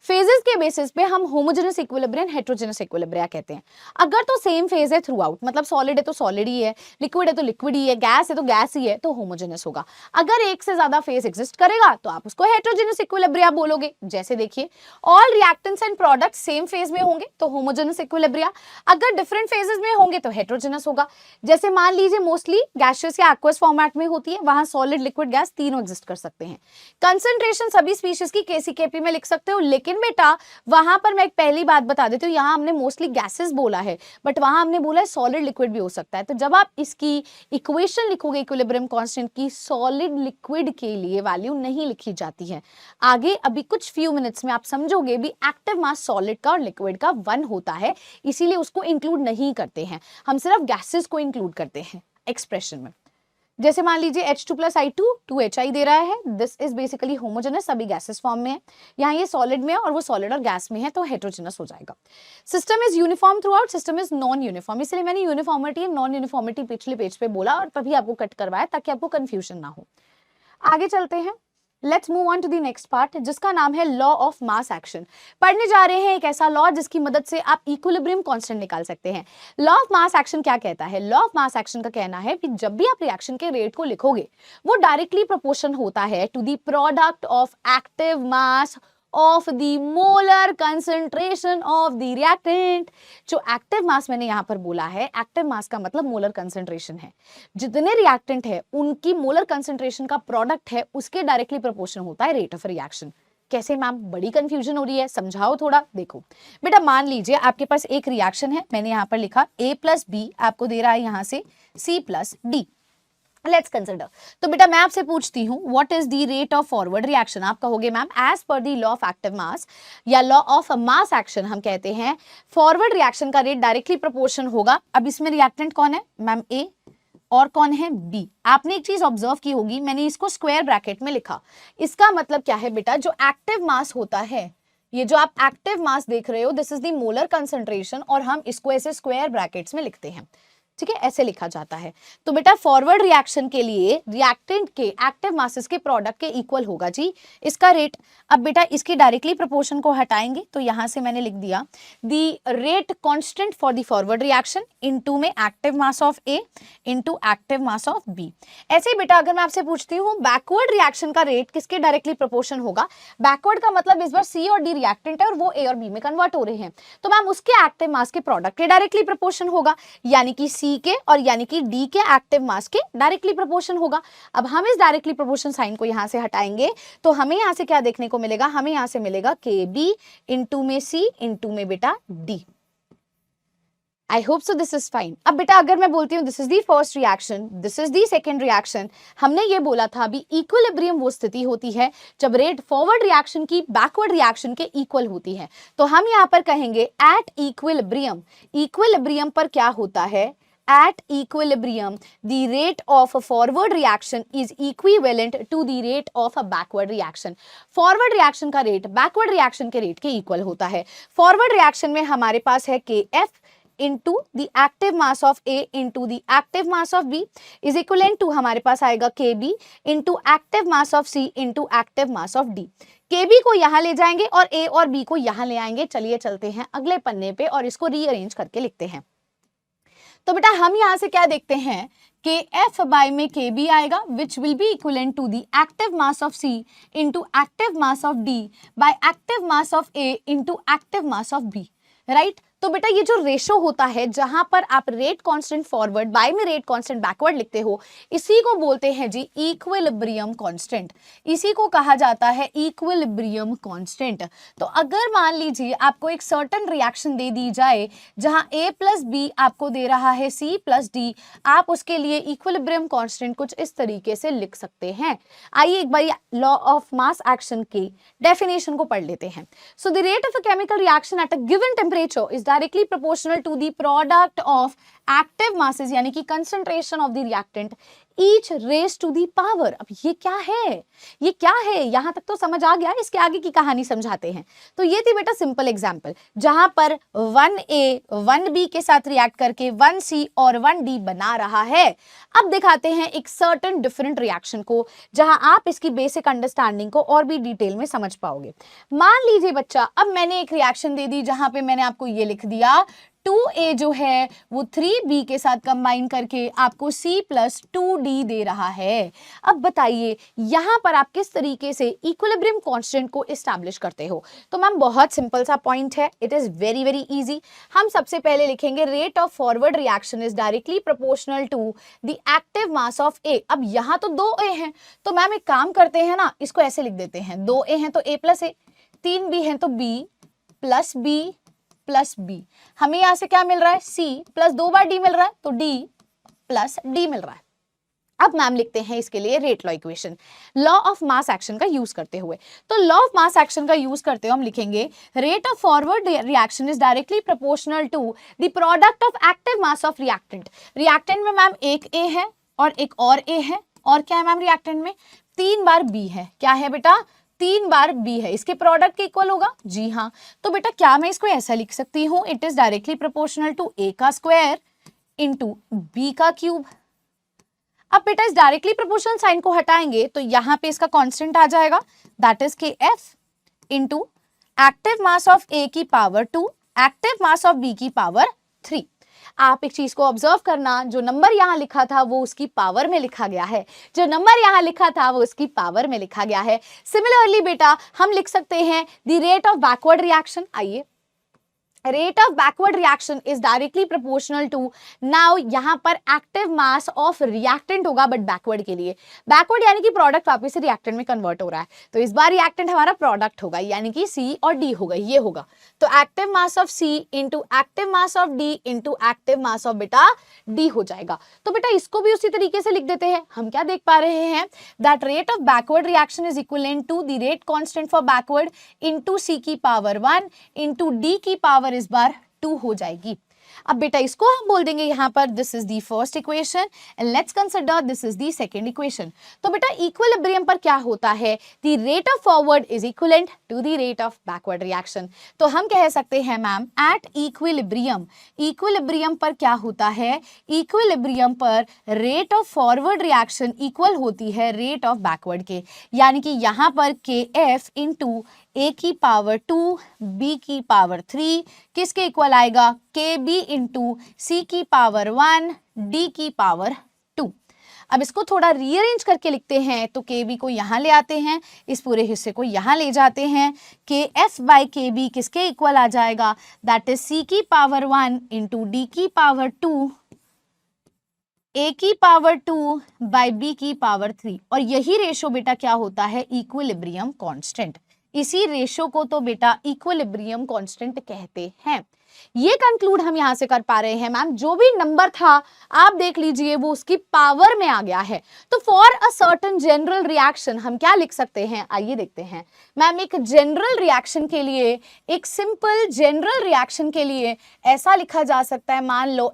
Speaker 1: फेजेस के बेसिस पे हम होमोजेनस इक्विलिब्रियम हेट्रोजेनस इक्विलिब्रिया कहते हैं। अगर तो सेम फेज है थ्रू आउट, मतलब सॉलिड है तो सॉलिड ही है, लिक्विड है तो लिक्विड ही है, गैस है तो गैस ही है, तो होमोजेनस होगा। अगर एक से ज्यादा फेज एग्जिस्ट करेगा तो आप उसको हेट्रोजेनस इक्विलिब्रिया बोलोगे। जैसे देखिए all reactants and products same phase में होंगे तो होमोजेनस इक्विलिब्रिया, अगर डिफरेंट फेजेस में होंगे तो हेट्रोजेनस होगा। जैसे मान लीजिए मोस्टली गैसियस या एक्वस फॉर्मेट में होती है, वहां सॉलिड लिक्विड गैस तीनों एग्जिस्ट कर सकते हैं। कंसंट्रेशन सभी स्पीशीज की KCKP में लिख सकते हो, लेकिन बेटा वहां पर मैं एक पहली बात बता देती हूँ, यहां हमने मोस्टली गैसेस बोला है बट वहां हमने बोला है सॉलिड लिक्विड भी हो सकता है। तो जब आप इसकी इक्वेशन लिखोगे इक्विलिब्रियम कांस्टेंट की, सॉलिड लिक्विड के लिए वैल्यू नहीं लिखी जाती है। आगे अभी कुछ फ्यू मिनट्स में आप समझोगे भी एक्टिव मास सॉलिड का और लिक्विड का 1 होता है, इसीलिए उसको इंक्लूड नहीं करते हैं, हम सिर्फ गैसेस को इंक्लूड करते हैं एक्सप्रेशन में। जैसे मान लीजिए H2+I2 2HI दे रहा है, दिस इज बेसिकली होमोजेनस, सभी गैसेस फॉर्म में है। यहाँ ये सॉलिड में है और वो सॉलिड और गैस में है तो हेट्रोजेनस हो जाएगा। System is uniform through out, system is non uniform, इसलिए मैंने यूनिफॉर्मिटी एंड नॉन यूनिफॉर्मिटी पिछले पेज पे बोला और तभी आपको कट करवाया ताकि आपको कंफ्यूजन ना हो। आगे चलते हैं, let's move on to the next part जिसका नाम है लॉ ऑफ मास एक्शन। पढ़ने जा रहे हैं एक ऐसा लॉ जिसकी मदद से आप इक्विलिब्रियम कांस्टेंट निकाल सकते हैं। लॉ ऑफ मास एक्शन क्या कहता है? लॉ ऑफ मास एक्शन का कहना है कि जब भी आप रिएक्शन के रेट को लिखोगे वो डायरेक्टली प्रोपोर्शन होता है to the product of active mass of the molar concentration of the reactant. जो एक्टिव मास मैंने यहां पर बोला है, एक्टिव मास का मतलब मोलर कंसंट्रेशन है, जितने रिएक्टेंट है उनकी मोलर कंसंट्रेशन का प्रोडक्ट है उसके डायरेक्टली प्रोपोर्शन होता है रेट ऑफ रिएक्शन। कैसे मैम, बड़ी कंफ्यूजन हो रही है, समझाओ थोड़ा। देखो बेटा मान लीजिए आपके पास एक रिएक्शन है, मैंने यहां पर लिखा A+B, आपको दे रहा है यहां से C+D। Let's consider. तो बेटा मैं आपसे पूछती हूँ what is the rate of forward reaction. आप कहोगे ma'am as per the law of active mass या लॉ ऑफ मास एक्शन हम कहते हैं फॉरवर्ड रिएक्शन का रेट डायरेक्टली प्रोपोर्शन होगा। अब इसमें रिएक्टेंट कौन है मैम? A और कौन है? B। आपने एक चीज ऑब्जर्व की होगी, मैंने इसको स्क्वायर ब्रैकेट में लिखा। इसका मतलब क्या है बेटा, जो एक्टिव मास होता है, ये जो आप एक्टिव मास देख रहे हो this is the molar concentration और हम इसको ऐसे स्क्वायर ब्रैकेट्स में लिखते हैं। ठीक है, ऐसे लिखा जाता है। तो बेटा फॉरवर्ड रिएक्शन के लिए रिएक्टेंट के एक्टिव मासेस के प्रोडक्ट के इक्वल होगा जी इसका रेट। अब बेटा इसकी डायरेक्टली प्रोपोर्शन को हटाएंगे तो यहां से मैंने लिख दिया the rate constant for the forward reaction into में active mass of A into active mass of B। ऐसे ही बेटा अगर मैं आपसे पूछती हूँ बैकवर्ड रिएक्शन का रेट किसके डायरेक्टली प्रोपोर्शन होगा? बैकवर्ड का मतलब इस बार C और D रिएक्टेंट है और वो A और B में कन्वर्ट हो रहे हैं, तो मैम उसके एक्टिव मास के प्रोडक्ट के डायरेक्टली प्रोपोर्शन होगा, यानी कि C के और यानी कि D के एक्टिव मास के डायरेक्टली प्रोपोर्शन होगा। अब हम इस डायरेक्टली प्रोपोर्शन साइन को यहां से हटाएंगे तो हमें यहां से क्या देखने को मिलेगा? हमें यहां से मिलेगा KB इनटू में C इनटू में बेटा D। I hope so this is fine. अब बेटा अगर मैं बोलती हूँ this is the first reaction, this is the second reaction, हमने ये बोला था अभी इक्विलिब्रियम वो स्थिति होती है जब रेट फॉरवर्ड रिएक्शन की बैकवर्ड रिएक्शन के इक्वल होती है। तो हम यहाँ पर कहेंगे एट इक्विलिब्रियम, इक्विलिब्रियम पर क्या होता है, at equilibrium the rate of a forward reaction is equivalent to the rate of a backward reaction। Forward reaction का रेट बैकवर्ड रिएक्शन के रेट के इक्वल होता है। फॉरवर्ड रिएक्शन में हमारे पास है KF into the active mass of A into the active mass of B is equivalent to हमारे पास आएगा KB into active mass of C into active mass of D। KB को यहाँ ले जाएंगे और A और B को यहाँ ले आएंगे। चलिए चलते हैं अगले पन्ने पे और इसको रीअरेंज करके लिखते हैं। तो बेटा हम यहाँ से क्या देखते हैं कि F बाय में KB आएगा which will be equivalent to the active mass of C into active mass of D by active mass of A into active mass of B, right. तो बेटा ये जो रेशो होता है जहां पर आप रेट कांस्टेंट फॉरवर्ड बाय में रेट कांस्टेंट बैकवर्ड लिखते हो, इसी को बोलते हैं जी इक्विलिब्रियम कांस्टेंट, इसी को कहा जाता है इक्विलिब्रियम कांस्टेंट। तो अगर मान लीजिए आपको एक सर्टेन रिएक्शन दे दी जाए जहां A प्लस बी आपको दे रहा है C प्लस D, आप उसके लिए इक्विलिब्रियम कांस्टेंट कुछ इस तरीके से लिख सकते हैं। आइए एक बार लॉ ऑफ मास एक्शन के डेफिनेशन को पढ़ लेते हैं। So the rate of a chemical reaction at a given temperature is directly proportional to the product of active masses यानी कि concentration of the reactant each raised to the power। अब ये क्या है, ये क्या है, यहां तक तो समझ आ गया, इसके आगे की कहानी समझाते हैं। तो ये थी बेटा सिंपल एग्जांपल जहां पर 1A 1B के साथ रिएक्ट करके 1C और 1D बना रहा है। अब दिखाते हैं एक सर्टेन डिफरेंट रिएक्शन को जहां आप इसकी बेसिक अंडरस्टैंडिंग को और भी डिटेल में समझ पाओगे। मान लीजिए बच्चा अब मैंने एक रिएक्शन दे दी जहां पे मैंने आपको ये लिख दिया 2A जो है वो 3B के साथ कंबाइन करके आपको C प्लस 2D दे रहा है। अब बताइए यहां पर आप किस तरीके से इक्विलिब्रियम कांस्टेंट को एस्टैब्लिश करते हो। तो मैम बहुत सिंपल सा पॉइंट है, it is very very easy. हम सबसे पहले लिखेंगे rate of forward reaction is directly proportional to the active mass of A। अब यहां तो 2A हैं, तो मैम एक काम करते हैं ना, इसको ऐसे लिख देते हैं 2A हैं तो A प्लस A, 3B हैं तो B plus B plus B. हमें यहां से क्या मिल रहा है C प्लस 2 बार D मिल रहा है तो D प्लस D मिल रहा है। अब मैम लिखते हैं इसके लिए rate law equation law of mass action का यूज करते हुए। तो लॉ ऑफ मास एक्शन का यूज करते हुए हम लिखेंगे rate of forward reaction is directly proportional to the product of active mass of reactant. Reactant में मैम एक A है और एक और A है, और क्या है मैम रिएक्टेंट में 3 बार B है। क्या है बेटा 3 बार B है, इसके प्रोडक्ट के इक्वल होगा, जी हाँ। तो बेटा क्या मैं इसको ऐसा लिख सकती हूँ, it is directly proportional to A का स्क्वायर इंटू B का क्यूब। अब बेटा इस डायरेक्टली प्रोपोर्शनल साइन को हटाएंगे तो यहाँ पे इसका कांस्टेंट आ जाएगा, that is KF into active mass of A की power 2 active mass of B की पावर 3। आप एक चीज को ऑब्जर्व करना, जो नंबर यहाँ लिखा था वो उसकी पावर में लिखा गया है, जो नंबर यहाँ लिखा था वो उसकी पावर में लिखा गया है। सिमिलरली बेटा हम लिख सकते हैं the rate of backward reaction. आइए rate of backward reaction is directly proportional to, now यहाँ पर एक्टिव मास ऑफ रिएक्टेंट होगा बट बैकवर्ड के लिए, बैकवर्ड यानी कि प्रोडक्ट वापस से रिएक्टेंट में कन्वर्ट हो रहा है, तो इस बार रिएक्टेंट हमारा प्रोडक्ट होगा यानी कि C और D होगा, ये होगा। तो active mass of C into active mass of D into active mass of बेटा D हो जाएगा। तो बेटा इसको भी उसी तरीके से लिख देते हैं। हम क्या देख पा रहे हैं that rate of backward reaction is equivalent to the rate constant for backward into C की पावर 1 इंटू D की पावर इस बार 2 हो जाएगी। अब बेटा इसको हम बोल देंगे यहाँ पर this is the first equation and let's consider this is the second equation. तो बेटा इक्विलिब्रियम पर क्या होता है, the rate of forward is equivalent to the rate of backward reaction. तो हम कह सकते हैं मैम एट इक्विलिब्रियम, इक्विलिब्रियम पर क्या होता है, इक्विलिब्रियम पर rate of forward reaction equal होती है रेट ऑफ बैकवर्ड के, यानी कि यहाँ पर KF इंटू A की पावर 2 B की पावर 3 किसके इक्वल आएगा, KB इंटू C की पावर 1 D की पावर 2। अब इसको थोड़ा रीअरेंज करके लिखते हैं तो KB को यहाँ ले आते हैं, इस पूरे हिस्से को यहाँ ले जाते हैं, KF बाई KB किसके इक्वल आ जाएगा, दैट इज C की पावर 1 इंटू D की पावर 2 A की पावर 2 बाई B की पावर 3। और यही रेशो बेटा क्या होता है, इक्विलिब्रियम कांस्टेंट। इसी रेशो को तो बेटा इक्विलिब्रियम कांस्टेंट कहते हैं। ये कंक्लूड हम यहां से कर पा रहे हैं मैम, जो भी नंबर था आप देख लीजिए वो उसकी पावर में आ गया है। तो for a certain general reaction हम क्या लिख सकते हैं, आइए देखते हैं मैम। एक जनरल रिएक्शन के लिए, एक सिंपल जनरल रिएक्शन के लिए ऐसा लिखा जा सकता है, मान लो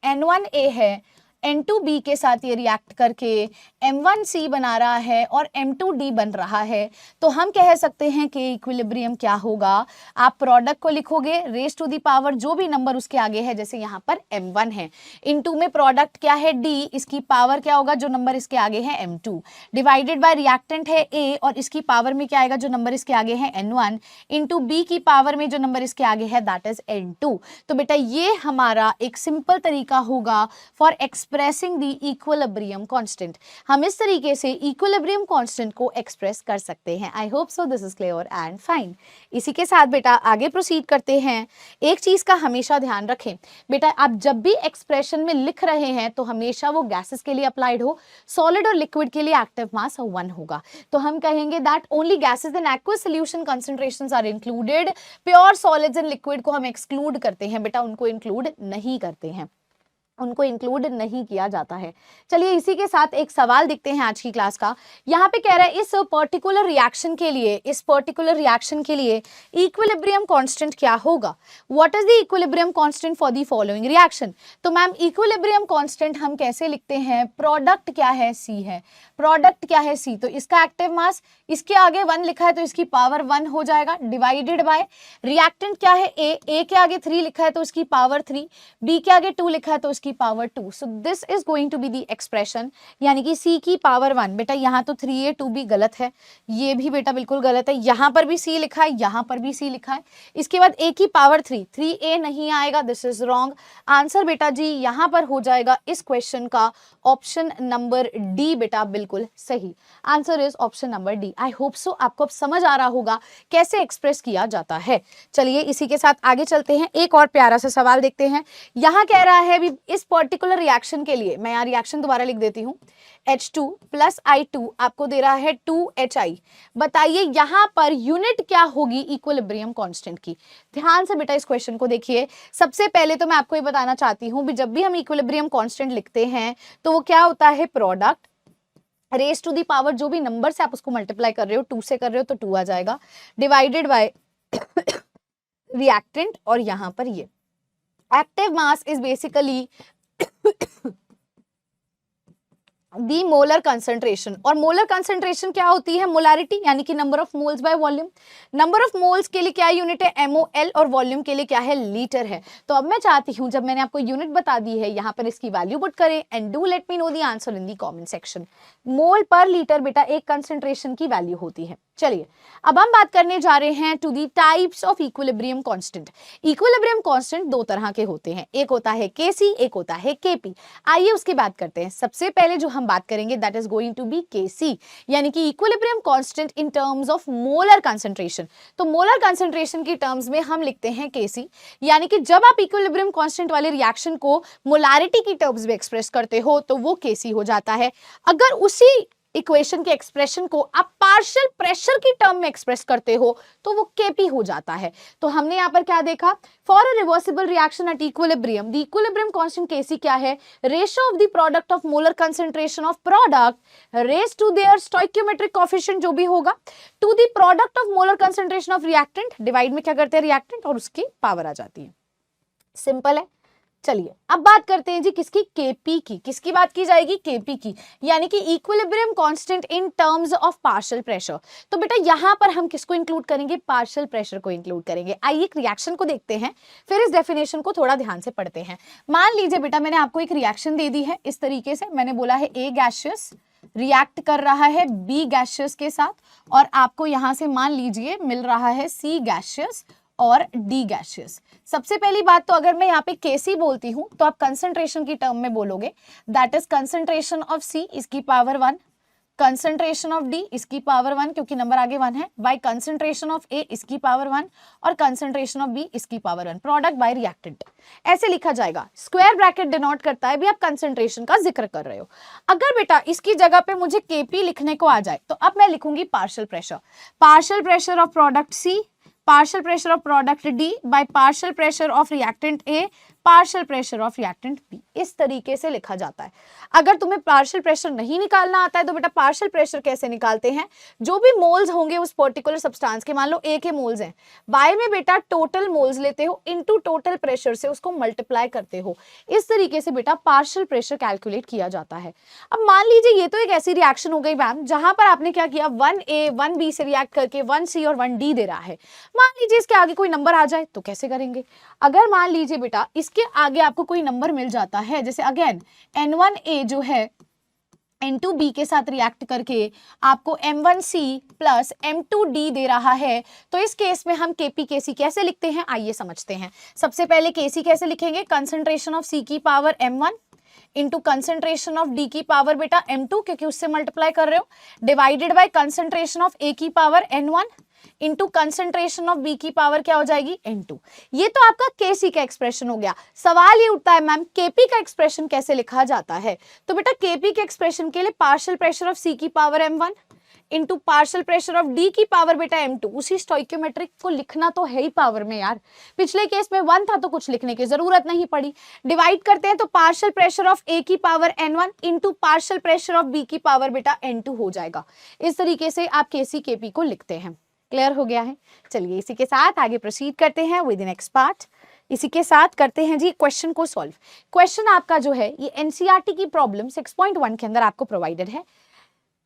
Speaker 1: N1A है, N2B के साथ ये रिएक्ट करके M1C बना रहा है और M2D बन रहा है, तो हम कह सकते हैं कि इक्विलिब्रियम क्या होगा। आप प्रोडक्ट को लिखोगे रेज टू दी पावर जो भी नंबर उसके आगे है, जैसे यहाँ पर M1 है, इनटू में प्रोडक्ट क्या है D, इसकी पावर क्या होगा जो नंबर इसके आगे है M2, डिवाइडेड बाय रिएक्टेंट है A और इसकी पावर में क्या आएगा जो नंबर इसके आगे है N1, इंटू B की पावर में जो नंबर इसके आगे है दैट इज N2। तो बेटा ये हमारा एक सिंपल तरीका होगा for expressing the equilibrium constant. हम इस तरीके से इक्विलिब्रियम कांस्टेंट को एक्सप्रेस कर सकते हैं। आई hope so this is clear and fine. इसी के साथ बेटा आगे प्रोसीड करते हैं। एक चीज का हमेशा ध्यान रखें बेटा, आप जब भी एक्सप्रेशन में लिख रहे हैं तो हमेशा वो गैसेस के लिए अप्लाइड हो, सॉलिड और लिक्विड के लिए एक्टिव मास 1 होगा। तो हम कहेंगे that only gases in aqueous solution concentrations are included, pure solids and liquid को हम एक्सक्लूड करते हैं बेटा, उनको इंक्लूड नहीं करते हैं, उनको इंक्लूड नहीं किया जाता है। चलिए इसी के साथ एक सवाल देखते हैं आज की क्लास का। यहाँ पे कह रहा है इस पर्टिकुलर रिएक्शन के लिए, इस पर्टिकुलर रिएक्शन के लिए इक्विलिब्रियम कांस्टेंट क्या होगा। What is the equilibrium constant for the following reaction. तो मैम इक्विलिब्रियम कांस्टेंट हम कैसे लिखते हैं, प्रोडक्ट क्या है C है, प्रोडक्ट क्या है C, तो इसका एक्टिव मास इसके आगे 1 लिखा है तो इसकी पावर 1 हो जाएगा, डिवाइडेड बाय रिएक्टेंट क्या है A के आगे 3 लिखा है तो उसकी पावर 3, B के आगे 2 लिखा है तो उसकी power 2। So this is going to be the expression, यानी कि C की पावर 1। बेटा यहाँ तो 3A 2B गलत है, ये भी बेटा बिल्कुल गलत है, यहाँ पर भी C लिखा है, यहाँ पर भी C लिखा है, इसके बाद A की पावर 3, 3A नहीं आएगा, दिस इज रॉन्ग। आंसर बेटा जी यहाँ पर हो जाएगा इस क्वेश्चन का ऑप्शन नंबर D बेटा, बिल्कुल सही answer is option number D। I hope सो आपको अब समझ आ रहा होगा कैसे एक्सप्रेस किया जाता है। चलिए इसी के साथ आगे चलते हैं, एक और प्यारा सा सवाल देखते हैं। यहाँ कह रहा है भी इस पर्टिकुलर रिएक्शन के लिए, मैं यहाँ रिएक्शन दोबारा लिख देती हूँ, H2 प्लस I2 आपको दे रहा है 2HI। बताइए यहाँ पर यूनिट क्या होगी इक्विलिब्रियम कांस्टेंट की। ध्यान से बेटा इस क्वेश्चन को देखिए। सबसे पहले तो मैं आपको ये बताना चाहती हूँ भी जब भी हम इक्विलिब्रियम कांस्टेंट लिखते हैं तो वो क्या होता है, product raise to the power जो भी नंबर से आप उसको मल्टीप्लाई कर रहे हो, 2 से कर रहे हो तो 2 आ जाएगा, डिवाइडेड बाय रिएक्टेंट और यहाँ पर ये active mass is basically the molar concentration. और मोलर कंसंट्रेशन क्या होती है, मोलारिटी, यानी कि number of moles by volume. Number of moles के लिए क्या यूनिट है, MOL, और वॉल्यूम के लिए क्या है, लीटर है। तो अब मैं चाहती हूं जब मैंने आपको यूनिट बता दी है यहाँ पर इसकी वैल्यू पुट करें and do let me know the answer in the comment section. Mole per litre बेटा एक कंसंट्रेशन की वैल्यू होती है। चलिए अब हम बात करने जा रहे हैं to the types of equilibrium constant. Equilibrium constant 2 तरह के होते हैं, एक होता है Kc, एक होता है Kp। आइए उसकी बात करते हैं। सबसे पहले जो हम बात करेंगे that is going to be Kc, यानी कि equilibrium constant in terms of molar concentration. तो मोलर कंसंट्रेशन की टर्म्स में हम लिखते हैं Kc, यानी कि जब आप इक्विलिब्रियम कांस्टेंट वाले रिएक्शन को मोलारिटी की टर्म्स में एक्सप्रेस करते हो तो वो Kc हो जाता है। अगर उसी इक्वेशन के एक्सप्रेशन को आप पार्शियल प्रेशर की टर्म में एक्सप्रेस करते हो तो वो Kp हो जाता है। तो हमने यहाँ पर क्या देखा, for a reversible reaction at equilibrium the equilibrium constant Kc क्या है, ratio of the product of molar concentration of product raise to their stoichiometric coefficient जो भी होगा to the product of molar concentration of reactant, divide में क्या करते हैं रिएक्टेंट और उसकी पावर आ जाती है। सिंपल है। चलिए अब बात करते हैं जी किसकी, Kp की। किसकी बात की जाएगी, Kp की, यानी कि equilibrium constant in terms of partial pressure. तो बेटा यहाँ पर हम किसको इंक्लूड करेंगे, पार्शियल प्रेशर को इंक्लूड करेंगे। आइए एक रिएक्शन को देखते हैं, फिर इस डेफिनेशन को थोड़ा ध्यान से पढ़ते हैं। मान लीजिए बेटा मैंने आपको एक रिएक्शन दे दी है इस तरीके से, मैंने बोला है A गैसियस रिएक्ट कर रहा है B गैसियस के साथ, और आपको यहाँ से मान लीजिए मिल रहा है C गैसियस और D गैसियस। सबसे पहली बात तो अगर मैं यहाँ पे Kc बोलती हूँ तो आप कंसंट्रेशन की टर्म में बोलोगे, that is concentration of C, इसकी पावर 1 कंसंट्रेशन ऑफ डी इसकी पावर 1 क्योंकि नंबर आगे 1 है, बाय कंसंट्रेशन ऑफ ए इसकी पावर 1 और कंसंट्रेशन ऑफ बी इसकी पावर 1, प्रोडक्ट बाय रिएक्टेंट, ऐसे लिखा जाएगा। स्क्वायर ब्रैकेट डिनोट करता है भी आप कंसंट्रेशन का जिक्र कर रहे हो। अगर बेटा इसकी जगह पे मुझे केपी लिखने को आ जाए तो अब मैं लिखूंगी partial pressure of product C, partial pressure of product D by partial pressure of reactant A, partial pressure of reactant B, इस तरीके से लिखा जाता है। अगर तुम्हें पार्शियल प्रेशर नहीं निकालना आता है तो बेटा पार्शियल प्रेशर कैसे निकालते हैं, जो भी मोल्स होंगे उस पर्टिकुलर सब्सटेंस के, मान लो ए के मोल्स हैं, बाय में बेटा टोटल मोल्स लेते हो इनटू टोटल प्रेशर से उसको मल्टीप्लाई करते हो, इस तरीके से बेटा पार्शियल प्रेशर कैलकुलेट किया जाता है। अब मान लीजिए ये तो एक ऐसी रिएक्शन हो गई मैम जहां पर आपने क्या किया, 1A 1B से रिएक्ट करके 1C और 1D दे रहा है। मान लीजिए इसके आगे कोई नंबर आ जाए तो कैसे करेंगे। अगर मान लीजिए बेटा इसके आगे आपको कोई नंबर मिल जाता है, जैसे अगेन N1A जो है N2B के साथ रिएक्ट करके आपको M1C प्लस M2D दे रहा है, तो इस केस में हम Kp Kc कैसे लिखते हैं आइए समझते हैं। सबसे पहले Kc कैसे लिखेंगे, कंसंट्रेशन ऑफ C की power M1 into concentration of D की पावर बेटा M2 क्योंकि उससे मल्टीप्लाई कर रहे हो, divided by concentration of A की power N1 into concentration of B की पावर क्या हो जाएगी N2। ये तो आपका Kc का एक्सप्रेशन हो गया। सवाल ये उठता है मैम Kp का एक्सप्रेशन कैसे लिखा जाता है, तो बेटा Kp के एक्सप्रेशन के लिए पार्शियल प्रेशर ऑफ C की power M1 into partial pressure of D की पावर बेटा M2, उसी स्टोइकियोमेट्रिक को लिखना तो है ही पावर में यार, पिछले केस में 1 था तो कुछ लिखने की जरूरत नहीं पड़ी। डिवाइड करते हैं तो पार्शियल प्रेशर ऑफ A की power N1 into partial pressure of B की पावर बेटा N2 हो जाएगा। इस तरीके से आप Kc Kp को लिखते हैं। क्लियर हो गया है। चलिए इसी के साथ आगे प्रोसीड करते हैं विद द नेक्स्ट पार्ट। इसी के साथ करते हैं जी क्वेश्चन को सॉल्व। क्वेश्चन आपका जो है ये एनसीईआरटी की प्रॉब्लम 6.1 के अंदर आपको प्रोवाइडेड है।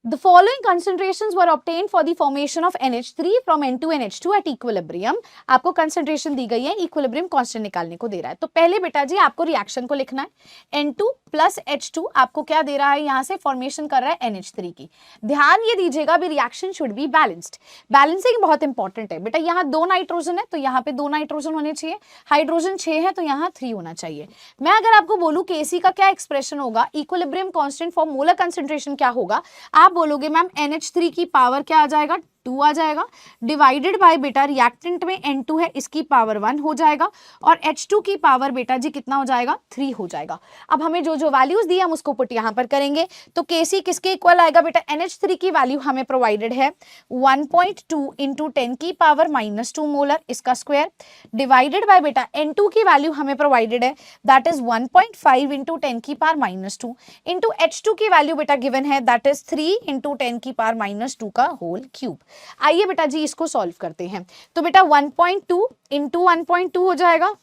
Speaker 1: The following concentrations were obtained for the formation of NH3 from N2 and H2 at equilibrium। आपको कंसंट्रेशन दी गई है, इक्विलिब्रियम कांस्टेंट निकालने को दे रहा है। तो पहले बेटा जी आपको रिएक्शन को लिखना है। N2 प्लस H2 आपको क्या दे रहा है, यहाँ से फॉर्मेशन कर रहा है NH3 की। ध्यान ये दीजिएगा भी reaction should be balanced. Balancing बहुत इंपॉर्टेंट है बेटा। यहाँ 2 नाइट्रोजन है तो यहाँ पे 2 नाइट्रोजन होने चाहिए, हाइड्रोजन 6 है तो यहाँ 3 होना चाहिए। मैं अगर आपको बोलूँ Kc का क्या एक्सप्रेशन होगा, equilibrium constant for molar concentration क्या होगा, आप बोलोगे मैम NH3 की पावर क्या आ जाएगा, 2 आ जाएगा, डिवाइडेड बाय बेटा रिएक्टेंट में N2 है इसकी पावर 1 हो जाएगा और H2 की पावर बेटा जी कितना हो जाएगा, 3 हो जाएगा। अब हमें जो जो वैल्यूज दी हम उसको पुट यहाँ पर करेंगे तो Kc किसके इक्वल आएगा बेटा, NH3 की वैल्यू हमें प्रोवाइडेड है 1.2 इंटू 10 की पावर -2 मोलर इसका स्क्वायर, डिवाइडेड बाय बेटा N2 की वैल्यू हमें प्रोवाइडेड है दैट इज 1.5 इंटू 10 की पावर -2 इंटू H2 की वैल्यू बेटा गिवन है दैट इज 3 इंटू 10 की पावर -2 का होल क्यूब। आइए बेटा जी इसको सॉल्व करते हैं। तो बेटा 1.2 इंटू 1.2 हो जाएगा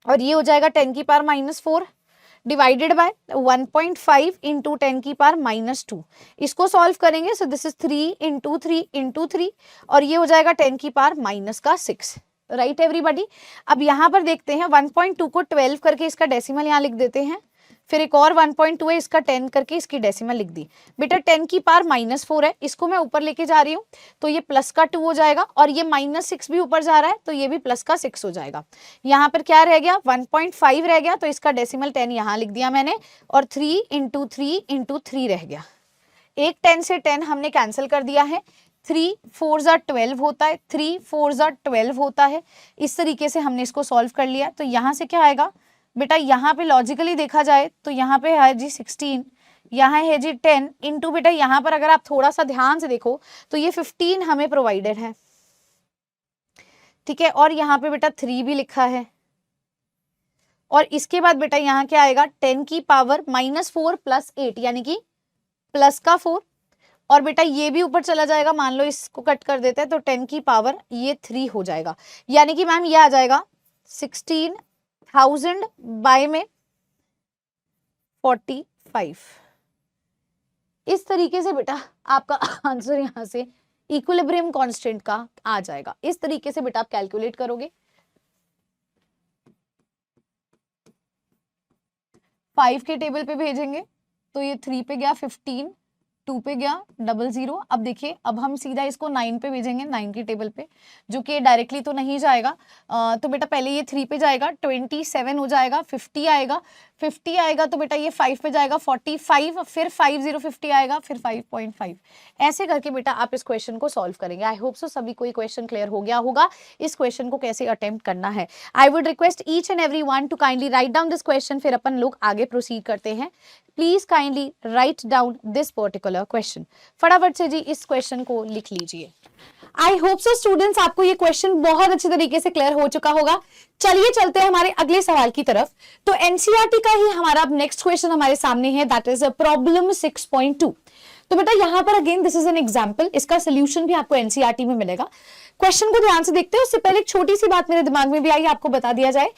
Speaker 1: और ये हो जाएगा 10 की पावर -4 डिवाइडेड बाय 1.5 इंटू 10 की पावर -2। इसको सॉल्व करेंगे सो दिस इज 3 इंटू 3 इंटू 3 और ये हो जाएगा 10 की पावर -6। Right everybody. अब यहाँ पर देखते हैं 1.2 को 12 करके इसका डेसिमल यहाँ लिख देते हैं, फिर एक और 1.2 है इसका 10 करके इसकी डेसिमल लिख दी। बेटा 10 की पावर -4 है, इसको मैं ऊपर लेके जा रही हूँ तो ये प्लस का 2 हो जाएगा और ये -6 भी ऊपर जा रहा है तो ये भी प्लस का 6 हो जाएगा। यहाँ पर क्या रह गया, 1.5 रह गया तो इसका डेसिमल 10 यहाँ लिख दिया मैंने और 3 इंटू 3 इंटू 3 रह गया। एक 10 से 10 हमने कैंसिल कर दिया है, 3 4 12 होता है, 3 4 12 होता है। इस तरीके से हमने इसको सॉल्व कर लिया। तो यहाँ से क्या आएगा बेटा, यहाँ पे लॉजिकली देखा जाए तो यहाँ पे है जी 16, यहाँ है जी 10 इंटू बेटा यहाँ पर अगर आप थोड़ा सा ध्यान से देखो तो ये 15 हमें प्रोवाइडेड है, ठीक है, और यहाँ पे बेटा 3 भी लिखा है और इसके बाद बेटा यहाँ क्या आएगा 10 की पावर -4 प्लस 8 यानी कि प्लस का 4 और बेटा ये भी ऊपर चला जाएगा, मान लो इसको कट कर देते हैं तो 10 की पावर ये 3 हो जाएगा यानी कि मैम ये आ जाएगा 16,000 बाय में 45। इस तरीके से बेटा आपका आंसर यहाँ से इक्विलिब्रियम कांस्टेंट का आ जाएगा। इस तरीके से बेटा आप कैलकुलेट करोगे। 5 के टेबल पे भेजेंगे तो ये 3 पे गया 15, 2 पे गया 00। अब देखिए अब हम सीधा इसको 9 पे भेजेंगे, 9 की टेबल पे, जो कि डायरेक्टली तो नहीं जाएगा। तो बेटा पहले ये 3 पे जाएगा 27 हो जाएगा, 50 आएगा, 50 आएगा तो बेटा ये 5 पे जाएगा 45, फिर 50 50 आएगा, फिर 5.5। ऐसे करके बेटा आप इस क्वेश्चन को सॉल्व करेंगे। आई होप सो सभी को ये क्वेश्चन क्लियर हो गया होगा इस क्वेश्चन को कैसे अटेम्प्ट करना है। आई would request each and every one two kindly write down this question, फिर अपन लोग आगे प्रोसीड करते हैं। Please kindly write down this particular question. फटाफट से जी इस क्वेश्चन को लिख लीजिए। आई होप सो स्टूडेंट्स आपको ये क्वेश्चन बहुत अच्छे तरीके से क्लियर हो चुका होगा। चलिए चलते हैं हमारे अगले सवाल की तरफ। तो एनसीईआरटी का ही हमारा अब नेक्स्ट क्वेश्चन हमारे सामने है, दैट इज प्रॉब्लम 6.2। तो बेटा यहाँ पर again this is an example, इसका सोल्यूशन भी आपको एनसीईआरटी में मिलेगा। क्वेश्चन को ध्यान से देखते हैं उससे पहले एक छोटी सी बात मेरे दिमाग में भी आई, आपको बता दिया जाए।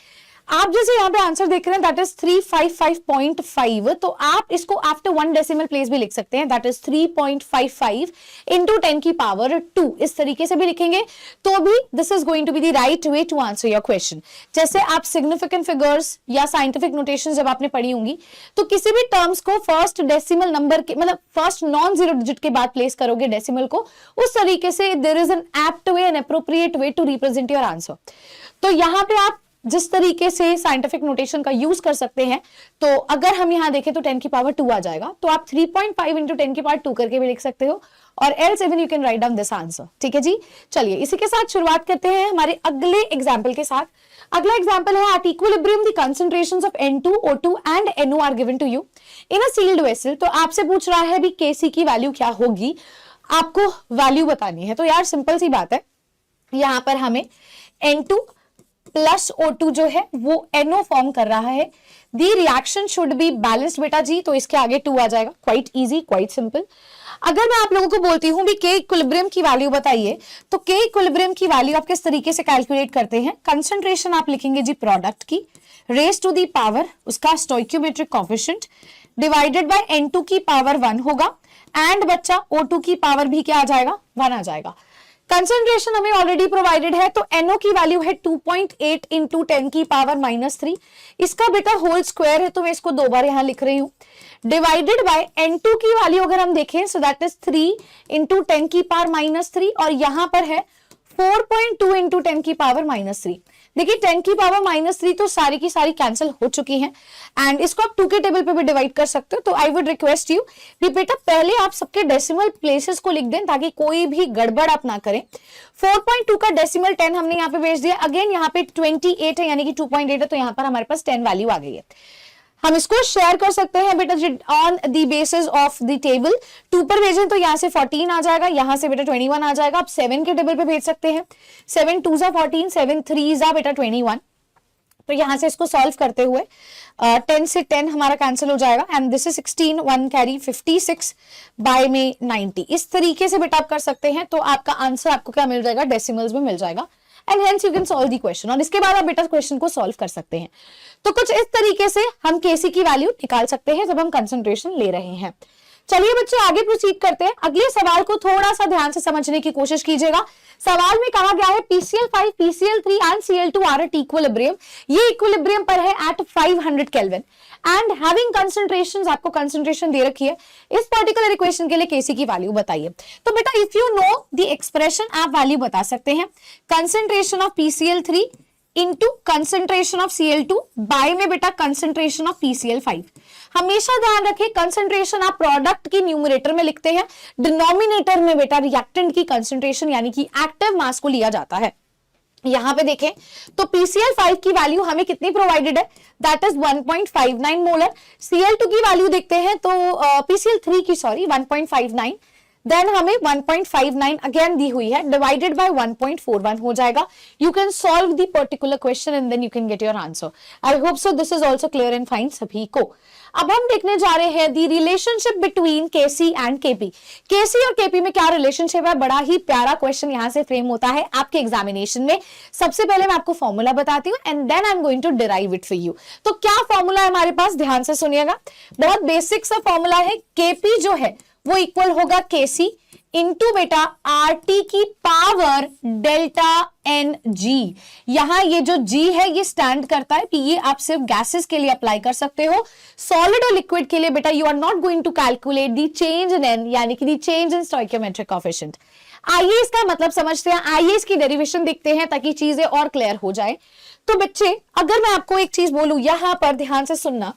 Speaker 1: आप जैसे यहाँ पे आंसर देख रहे हैं दैट इज 355.5, तो आप इसको आफ्टर 1 डेसिमल प्लेस भी लिख सकते हैं, दैट इज 3.55 इंटू 10 की पावर 2। इस तरीके से भी लिखेंगे तो भी this is going to be the right way to answer your question. जैसे आप सिग्निफिकेंट फिगर्स या साइंटिफिक नोटेशन जब आपने पढ़ी होंगी तो किसी भी टर्म्स को फर्स्ट डेसिमल नंबर के मतलब फर्स्ट नॉन जीरो डिजिट के बाद प्लेस करोगे डेसिमल को, उस तरीके से there is an apt way an appropriate way to represent your answer. तो यहाँ पे आप जिस तरीके से साइंटिफिक नोटेशन का यूज कर सकते हैं, तो अगर हम यहाँ देखें तो 10 की पावर 2 आ जाएगा, तो आप 3.5 इंटू 10 की पावर 2 करके भी लिख सकते हो, और else even you can write down this answer. ठीक है जी, चलिए इसी के साथ शुरुआत करते हैं हमारे अगले एग्जाम्पल के साथ। अगला एग्जाम्पल है at equilibrium the concentrations of N2, O2 and NO are given to you in a sealed vessel. तो आपसे पूछ रहा है भी Kc की वैल्यू क्या होगी, आपको वैल्यू बतानी है। तो यार सिंपल सी बात है, यहाँ पर हमें N2 प्लस O2 जो है वो NO फॉर्म कर रहा है। दी रिएक्शन शुड बी बैलेंस्ड बेटा जी, तो इसके आगे 2 आ जाएगा। Quite easy, quite simple. अगर मैं आप लोगों को बोलती हूं भी के इक्विलिब्रियम की वैल्यू बताइए, तो के इक्विलिब्रियम की वैल्यू आप किस तरीके से कैलकुलेट करते हैं? कंसंट्रेशन आप लिखेंगे जी प्रोडक्ट की, रेज टू दी पावर उसका stoichiometric coefficient divided by N2 की पावर 1 होगा, एंड बच्चा O2 की पावर भी क्या आ जाएगा? 1 आ जाएगा। कंसंट्रेशन हमें ऑलरेडी प्रोवाइडेड है, तो NO की वैल्यू है 2.8 इंटू 10 की पावर -3। इसका बेटा होल स्क्वायर है, तो मैं इसको 2 बार यहां लिख रही हूं, डिवाइडेड बाय N2 की वैल्यू अगर हम देखें सो दैट इज 3 इंटू 10 की पावर -3, और यहां पर है 4.2 इंटू 10 की पावर -3। देखिए 10 की पावर -3 तो सारी की सारी कैंसिल हो चुकी हैं, एंड इसको आप 2 के टेबल पे भी डिवाइड कर सकते हो। तो आई वुड रिक्वेस्ट यू कि बेटा पहले आप सबके डेसिमल प्लेसेस को लिख दें ताकि कोई भी गड़बड़ आप ना करें। 4.2 का डेसिमल 10 हमने यहाँ पे भेज दिया, अगेन यहाँ पे 28 है यानी कि 2.8 है, तो यहाँ पर हमारे पास 10 वैल्यू आ गई है। हम इसको शेयर कर सकते हैं बेटा on the basis of the table. 2 पर भेजें तो यहाँ से 14 आ जाएगा, यहाँ से बेटा 21 आ जाएगा। आप 7 के टेबल पे भेज सकते हैं, 7 2 14, 7 3 बेटा 21। तो यहाँ से इसको सॉल्व करते हुए 10 से 10 हमारा कैंसिल हो जाएगा, and this is 16 1 carry 56 by में 90। इस तरीके से बेटा आप कर सकते हैं, तो आपका आंसर आपको क्या मिल जाएगा? डेसिमल्स में मिल जाएगा, and hence you can solve the question. और इसके बाद आप बेटा क्वेश्चन को सॉल्व कर सकते हैं। तो कुछ इस तरीके से हम Kc की वैल्यू निकाल सकते हैं जब हम कंसंट्रेशन ले रहे हैं। चलिए बच्चे आगे प्रोसीड करते हैं। अगले सवाल को थोड़ा सा ध्यान से समझने की कोशिश कीजिएगा। सवाल में कहा गया है PCl5, PCl3 and Cl2 are at equilibrium. ये इक्विलिब्रियम पर है at 500 kelvin and having concentrations, आपको कंसंट्रेशन दे रखी है। इस पर्टिकुलर इक्वेशन के लिए Kc की वैल्यू बताइए। तो बेटा if you know the expression आप वैल्यू बता सकते हैं। Concentration of PCl3 into concentration of Cl2 by में बेटा कंसंट्रेशन ऑफ PCl5। हमेशा ध्यान रखें कंसंट्रेशन आप प्रोडक्ट की न्यूमरेटर में लिखते हैं, डिनोमिनेटर में बेटा रिएक्टेंट की कंसंट्रेशन यानी कि एक्टिव मास को लिया जाता है। यहां पे देखें तो PCl5 की वैल्यू हमें कितनी प्रोवाइडेड है? That is 1.59 molar. Cl2 की वैल्यू देखते हैं तो PCl3 की 1.59, देन हमें 1.59 अगेन दी हुई है, डिवाइडेड बाय 1.41 हो जाएगा। You can solve the particular question and then you can get your answer. I hope so this is also clear and fine सभी को। अब हम देखने जा रहे हैं the relationship between Kc and Kp। Kc और Kp में क्या रिलेशनशिप है? बड़ा ही प्यारा क्वेश्चन यहां से फ्रेम होता है आपके एग्जामिनेशन में। सबसे पहले मैं आपको फॉर्मूला बताती हूँ and then I am going to derive it for you. तो क्या फॉर्मूला है हमारे पास? ध्यान से सुनिएगा, बहुत बेसिक सा फॉर्मूला है। Kp जो है वो इक्वल होगा Kc इंटू बेटा RT की पावर डेल्टा NG। यहां ये जो G है ये स्टैंड करता है कि ये आप सिर्फ गैसेस के लिए अप्लाई कर सकते हो। सॉलिड और लिक्विड के लिए बेटा you are not going to calculate the change in N यानी कि the change in stoichiometric coefficient. आइए इसका मतलब समझते हैं, आइए इसकी डेरिवेशन देखते हैं ताकि चीजें और क्लियर हो जाए। तो बच्चे अगर मैं आपको एक चीज बोलूं, यहां पर ध्यान से सुनना,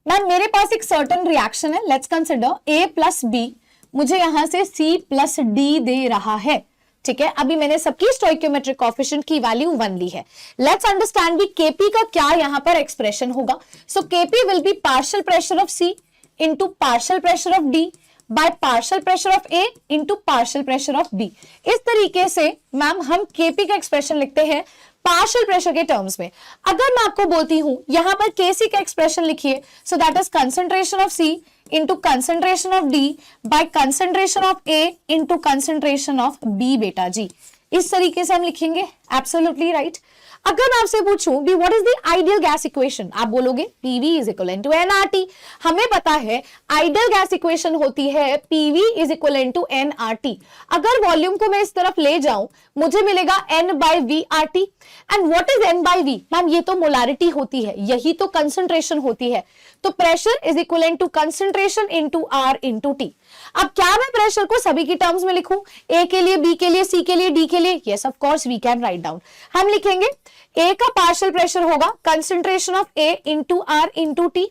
Speaker 1: मैम मेरे पास एक सर्टन रिएक्शन है, let's consider A plus B मुझे यहां से C प्लस डी दे रहा है, ठीक है। अभी मैंने सबकी स्टोइकियोमेट्रिक कोएफिशिएंट की वैल्यू 1 ली है। लेट्स अंडरस्टैंड भी Kp का क्या यहां पर एक्सप्रेशन होगा। सो Kp will be partial pressure of C into partial pressure of D bye partial pressure of A into partial pressure of B। इस तरीके से मैम हम Kp का एक्सप्रेशन लिखते हैं पार्शियल प्रेशर के टर्म्स में। अगर मैं आपको बोलती हूं यहां पर Kc का एक्सप्रेशन लिखिए, so that is concentration of C into concentration of D by concentration of A into concentration of B बेटा जी। इस तरीके से हम लिखेंगे, एब्सोल्युटली राइट। अगर मैं आपसे पूछूं भी what is the ideal gas equation, आप बोलोगे PV is equal to nRT। हमें पता है आइडियल गैस इक्वेशन होती है PV is equal to nRT। अगर वॉल्यूम को मैं इस तरफ ले जाऊं मुझे मिलेगा N बाय V RT। And what is N बाय V मैम, ये तो मोलारिटी होती है, यही तो कंसंट्रेशन होती है। तो pressure is equal to concentration into R into T। अब क्या मैं प्रेशर को सभी की टर्म्स में लिखूं, A के लिए, B के लिए, C के लिए, D के लिए? Yes of course we can write down. हम लिखेंगे A का पार्शियल प्रेशर होगा concentration of A into R into T।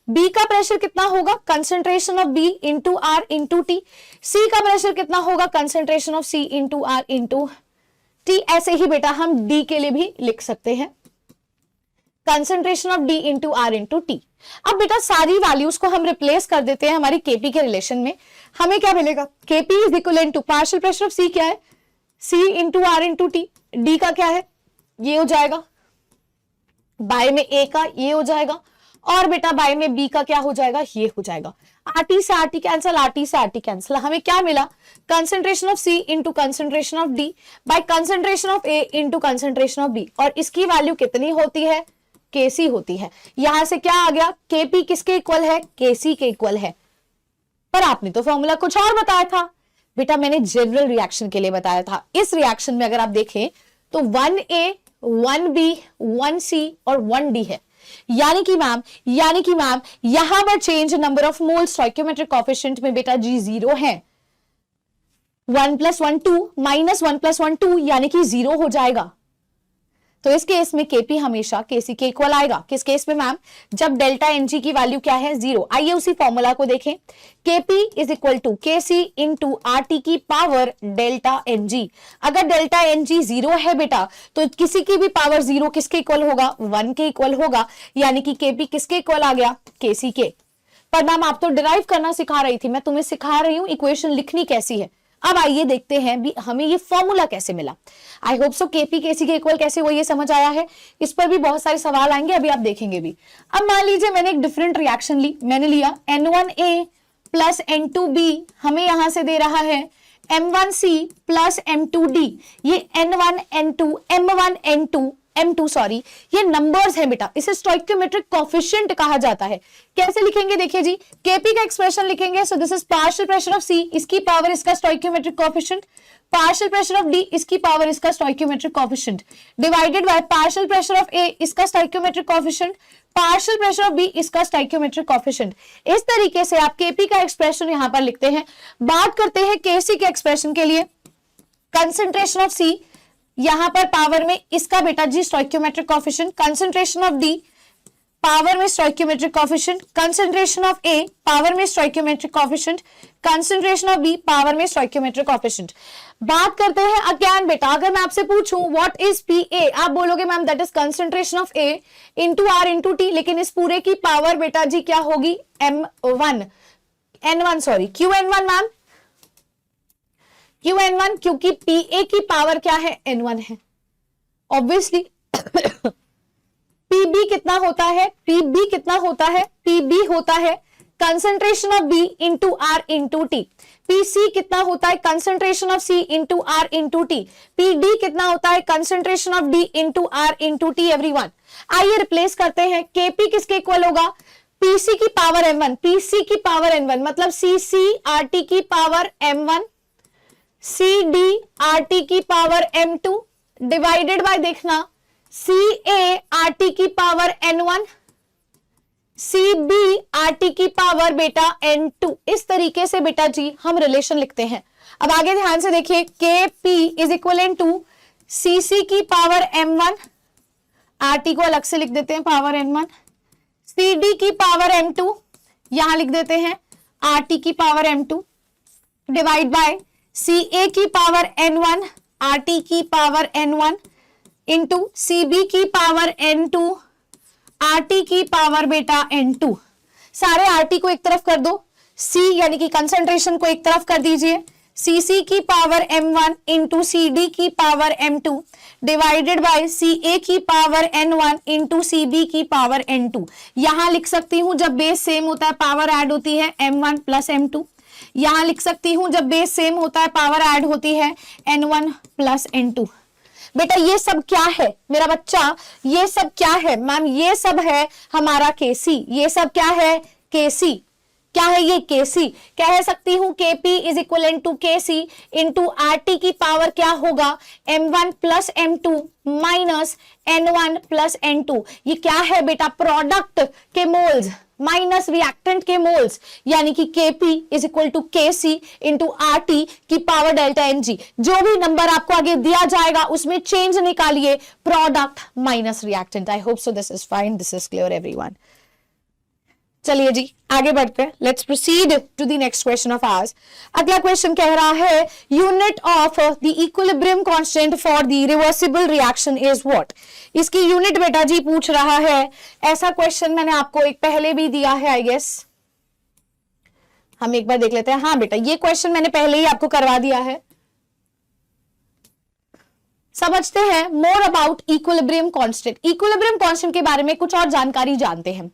Speaker 1: B का प्रेशर कितना होगा, concentration of B into R into T। C का प्रेशर कितना होगा, concentration of C into R into T। ऐसे ही बेटा हम D के लिए भी लिख सकते हैं, concentration of D into R into T। अब बेटा सारी वैल्यूज को हम रिप्लेस कर देते हैं हमारी Kp के रिलेशन में। हमें क्या मिलेगा, Kp is equal to partial pressure of C क्या है, C into R into T। D का क्या है, ये हो जाएगा, बाय में A का ये हो जाएगा, और बेटा बाय में B का क्या हो जाएगा, ये हो जाएगा। RT से RT कैंसिल, RT से RT कैंसिल। हमें क्या मिला, concentration of C into concentration of D by concentration of A into concentration of B। और इसकी वैल्यू कितनी होती है, Kc होती है। यहां से क्या आ गया, Kp किसके इक्वल है, Kc के इक्वल है। पर आपने तो फॉर्मूला कुछ और बताया था बेटा, मैंने जनरल रिएक्शन के लिए बताया था। इस रिएक्शन में अगर आप देखें तो 1A 1B 1C और 1D है, यानी कि मैम यहां पर change number of mole stoichiometric coefficient में बेटा जी 0 है। 1 + 1 2 माइनस 1 + 1 2 यानी कि 0 हो जाएगा। तो इस केस में Kp हमेशा Kc के इक्वल आएगा। किस केस में मैम, जब डेल्टा Ng की वैल्यू क्या है, 0। आइए उसी फॉर्मूला को देखें, Kp is equal to Kc into RT की पावर डेल्टा Ng। अगर डेल्टा Ng 0 है बेटा तो किसी की भी पावर 0 किसके इक्वल होगा, 1 के इक्वल होगा, यानी कि Kp किसके इक्वल आ गया, Kc के। पर मैम आप तो डिराइव करना सिखा रही थी, मैं तुम्हें सिखा रही हूं इक्वेशन लिखनी कैसी है। अब आइए देखते हैं भी हमें ये फॉर्मूला कैसे मिला। आई होप सो Kp Kc के इक्वल कैसे हुआ ये समझ आया है। इस पर भी बहुत सारे सवाल आएंगे, अभी आप देखेंगे भी। अब मान लीजिए मैंने एक डिफरेंट रिएक्शन ली, मैंने लिया N1A प्लस N2B, हमें यहां से दे रहा है M1C प्लस M2D। ये N1 N2 M1 N2 M2 sorry, ये नंबर्स है बेटा, इसे स्टोइकियोमेट्रिक कोएफिशिएंट कहा जाता है। कैसे लिखेंगे देखिए जी, Kp का एक्सप्रेशन लिखेंगे, सो this is partial pressure of C, इसकी पावर इसका stoichiometric coefficient, partial pressure of D, इसकी पावर इसका stoichiometric coefficient, divided by partial pressure of A, इसका stoichiometric coefficient, partial pressure of B, इसका स्टोइकियोमेट्रिक कोएफिशिएंट। इस तरीके से आप Kp का एक्सप्रेशन यहां पर लिखते हैं। बात करते हैं Kc के एक्सप्रेशन के लिए, कंसंट्रेशन ऑफ C, यहां पर पावर में इसका बेटा ji stoichiometric coefficient, concentration of D power में stoichiometric coefficient, concentration of A power में stoichiometric coefficient, concentration of B power में स्टोइकियोमेट्रिक कोएफिशिएंट। बात करते हैं अगेन बेटा, अगर मैं आपसे पूछूं व्हाट इज Pa, आप बोलोगे ma'am that is concentration of A into R into T, लेकिन इस पूरे की पावर बेटा जी क्या होगी, N1 sorry QN1 ma'am, QN1 क्योंकि Pa की पावर क्या है, N1 है। ऑब्वियसली Pb कितना होता है, Pb कितना होता है, Pb होता है concentration of B into R into T। Pc कितना होता है, concentration of C into R into T। Pd कितना होता है, concentration of D into R into T। Everyone आइए रिप्लेस करते हैं, Kp किसके इक्वल होगा, Pc की पावर M1, Pc की पावर N1 मतलब Cc RT की पावर M1, CD RT की पावर M2 डिवाइडेड बाय देखना CA RT की पावर N1, CB RT की पावर बेटा N2। इस तरीके से बेटा जी हम रिलेशन लिखते हैं। अब आगे ध्यान से देखिए, Kp is equal to CC की पावर M1, RT को अलग से लिख देते हैं पावर N1, CD की पावर m2, यहां लिख देते हैं RT की power m2 divide by CA की पावर n1 RT की पावर n1 इंटू CB की पावर n2 RT की पावर बेटा n2। सारे RT को एक तरफ कर दो, C यानी कि कंसंट्रेशन को एक तरफ कर दीजिए, CC की पावर m1 इंटू CD की power m2 divided by CA की पावर n1 इंटू CB की पावर n2। यहां लिख सकती हूं जब बेस सेम होता है पावर ऐड होती है m1 प्लस m2। यहां लिख सकती हूं जब बेस सेम होता है पावर ऐड होती है n1 प्लस n2। बेटा ये सब क्या है मेरा बच्चा, ये सब क्या है मैम, ये सब है हमारा Kc। ये सब क्या है Kc, क्या है ये Kc। कह सकती हूं Kp is equal to Kc into RT की पावर क्या होगा m1 plus m2 minus n1 plus n2। ये क्या है बेटा, प्रोडक्ट के मोल्स माइनस रिएक्टेंट के मोल्स, यानी कि Kp is equal to Kc into RT की पावर डेल्टा Mg। जो भी नंबर आपको आगे दिया जाएगा उसमें चेंज निकालिए, product minus reactant. I hope so this is fine, this is clear everyone. चलिए जी आगे बढ़ते हैं, let's proceed to the next question of ours. अगला क्वेश्चन कह रहा है unit of the equilibrium constant for the reversible reaction is what. इसकी यूनिट बेटा जी पूछ रहा है। ऐसा क्वेश्चन मैंने आपको एक पहले भी दिया है आई गेस, हम एक बार देख लेते हैं। हाँ बेटा ये क्वेश्चन मैंने पहले ही आपको करवा दिया है। समझते हैं more about equilibrium constant. Equilibrium constant के बारे में कुछ और जानकारी जानते हैं।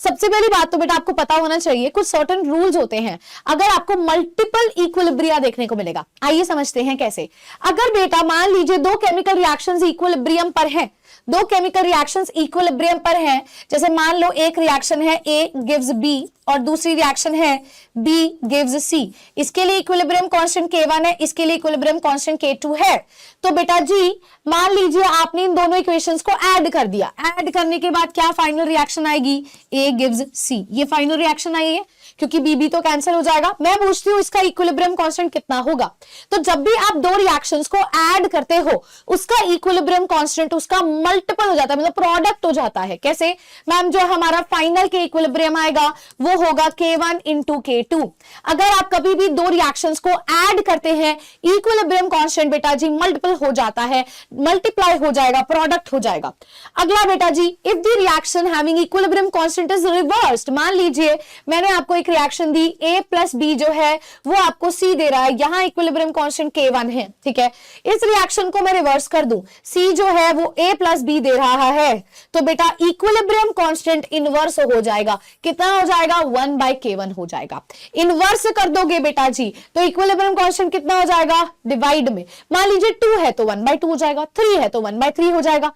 Speaker 1: सबसे पहली बात तो बेटा आपको पता होना चाहिए कुछ सर्टेन रूल्स होते हैं अगर आपको मल्टीपल इक्विलिब्रिया देखने को मिलेगा। आइए समझते हैं कैसे। अगर बेटा मान लीजिए दो केमिकल रिएक्शंस इक्विलिब्रियम पर हैं, दो केमिकल रिएक्शंस इक्विलिब्रियम पर हैं, जैसे मान लो एक रिएक्शन है A गिव्स B और दूसरी रिएक्शन है B गिव्स C। इसके लिए इक्विलिब्रियम कांस्टेंट K1 है, इसके लिए इक्विलिब्रियम कांस्टेंट K2 है। तो बेटा जी मान लीजिए आपने इन दोनों इक्वेशंस को ऐड कर दिया, ऐड करने के बाद क्या फाइनल रिएक्शन आएगी, A गिव्स C। ये फाइनल रिएक्शन आई है क्योंकि B तो कैंसिल हो जाएगा। मैं पूछती हूं इसका इक्विलिब्रियम कांस्टेंट कितना होगा। तो जब भी आप दो रिएक्शंस को ऐड करते हो उसका इक्विलिब्रियम कांस्टेंट उसका मल्टीपल हो जाता है, मतलब प्रोडक्ट हो जाता है। कैसे मैम, जो हमारा फाइनल के इक्विलिब्रियम आएगा वो होगा K1 इंटू K2। अगर आप कभी भी दो रिएक्शंस को ऐड करते हैं इक्विलिब्रियम कांस्टेंट बेटा जी मल्टीपल हो जाता है, मल्टीप्लाई हो जाएगा, प्रोडक्ट हो जाएगा। अगला बेटा ji if the reaction having equilibrium constant is reversed. मान लीजिए मैंने आपको एक रिएक्शन दी, A प्लस B जो है वो आपको C दे रहा है, यहां इक्विलिब्रियम कांस्टेंट K1 है, ठीक है। इस रिएक्शन को मैं रिवर्स कर दूं, C जो है वो A प्लस B दे रहा है, तो बेटा इक्विलिब्रियम कांस्टेंट इनवर्स हो जाएगा। कितना हो जाएगा, 1/K1 हो जाएगा। इनवर्स कर दोगे बेटा जी तो इक्विलिब्रियम कांस्टेंट कितना हो जाएगा, डिवाइड में मान लीजिए 2 है तो 1/2 हो जाएगा, 3 है तो 1/3 हो जाएगा,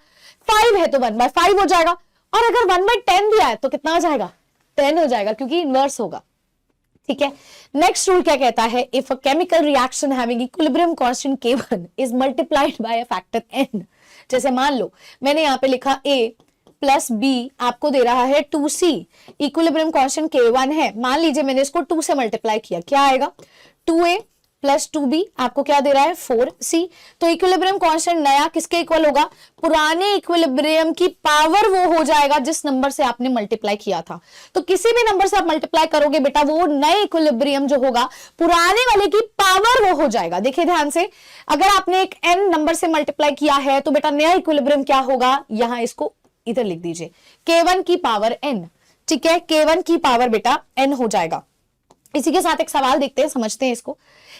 Speaker 1: 5 है तो 1/5 हो जाएगा, और अगर 1/10 दिया है तो कितना हो जाएगा, 10 हो जाएगा, क्योंकि इनवर्स होगा। ठीक है। नेक्स्ट रूल क्या कहता है, if a chemical reaction having equilibrium constant K1 is multiplied by a factor n। जैसे मान लो मैंने यहां पे लिखा A प्लस B आपको दे रहा है 2C, इक्विलिब्रियम कांस्टेंट K1 है, मान लीजिए मैंने इसको 2 से मल्टीप्लाई किया, क्या आएगा 2A प्लस 2B आपको क्या दे रहा है 4C। तो इक्विलिब्रियम कांस्टेंट नया किसके इक्वल होगा, पुराने इक्विलिब्रियम की पावर वो हो जाएगा जिस नंबर से आपने मल्टीप्लाई किया था। तो किसी भी नंबर से आप मल्टीप्लाई करोगे बेटा वो नए इक्विलिब्रियम जो होगा पुराने वाले की पावर वो हो जाएगा। देखिए ध्यान से, अगर आपने एक n नंबर से मल्टीप्लाई किया है तो बेटा नया इक्विलिब्रियम क्या होगा, यहां इसको इधर लिख दीजिए K1 की पावर n। ठीक है, K1 की पावर बेटा n हो जाएगा। इसी के साथ एक सवाल देखते हैं, समझते हैं इसको।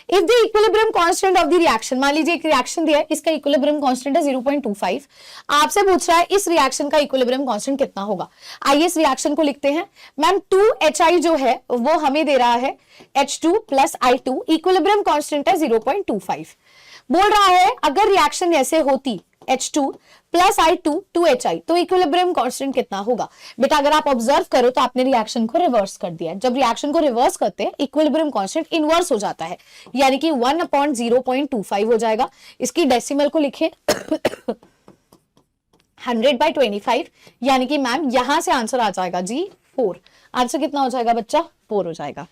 Speaker 1: If the equilibrium constant of the reaction, मान लीजिए एक रिएक्शन दिया है, इसका इक्विलिब्रियम कांस्टेंट है 0.25, आपसे पूछ रहा है इस रिएक्शन का इक्विलिब्रियम कांस्टेंट कितना होगा। आइए इस रिएक्शन को लिखते हैं। मैम 2HI जो है वो हमें दे रहा है H2 plus I2, equilibrium constant है 0.25। बोल रहा है अगर रिएक्शन ऐसे होती H2 प्लस I2 2HI तो इक्विलिब्रियम कांस्टेंट कितना होगा। बेटा अगर आप ऑब्जर्व करो तो आपने रिएक्शन को रिवर्स कर दिया है। जब रिएक्शन को रिवर्स करते हैं इक्विलिब्रियम कांस्टेंट इनवर्स हो जाता है, यानी कि 1/0.25 हो जाएगा। इसकी डेसिमल को लिखे 100/25, यानी कि मैम यहां से आंसर आ जाएगा जी 4। आंसर कितना हो जाएगा बच्चा, 4 हो जाएगा।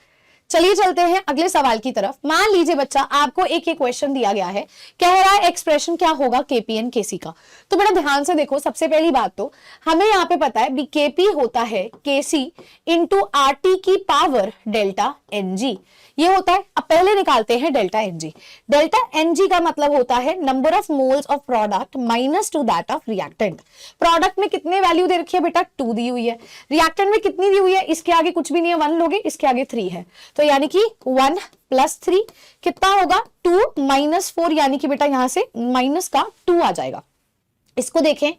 Speaker 1: चलिए चलते हैं अगले सवाल की तरफ। मान लीजिए बच्चा आपको एक क्वेश्चन दिया गया है, कह रहा है एक्सप्रेशन क्या होगा केपी एंड केसी का। तो बड़ा ध्यान से देखो, सबसे पहली बात तो हमें यहाँ पे पता है केपी होता है केसी इंटू आर टी की पावर डेल्टा एनजी, ये होता है। अब पहले निकालते हैं डेल्टा एनजी। डेल्टा एनजी का मतलब होता है number of moles of product minus two that of reactant. Product में कितने वैल्यू दे रखी है बेटा, 2 दी हुई है। रिएक्टेंट में कितनी दी हुई है, इसके आगे कुछ भी नहीं है, 1 लोगे, इसके आगे 3 है, तो यानी कि 1 + 3 कितना होगा, 2 - 4, यानी कि बेटा यहां से माइनस का 2 आ जाएगा। इसको देखें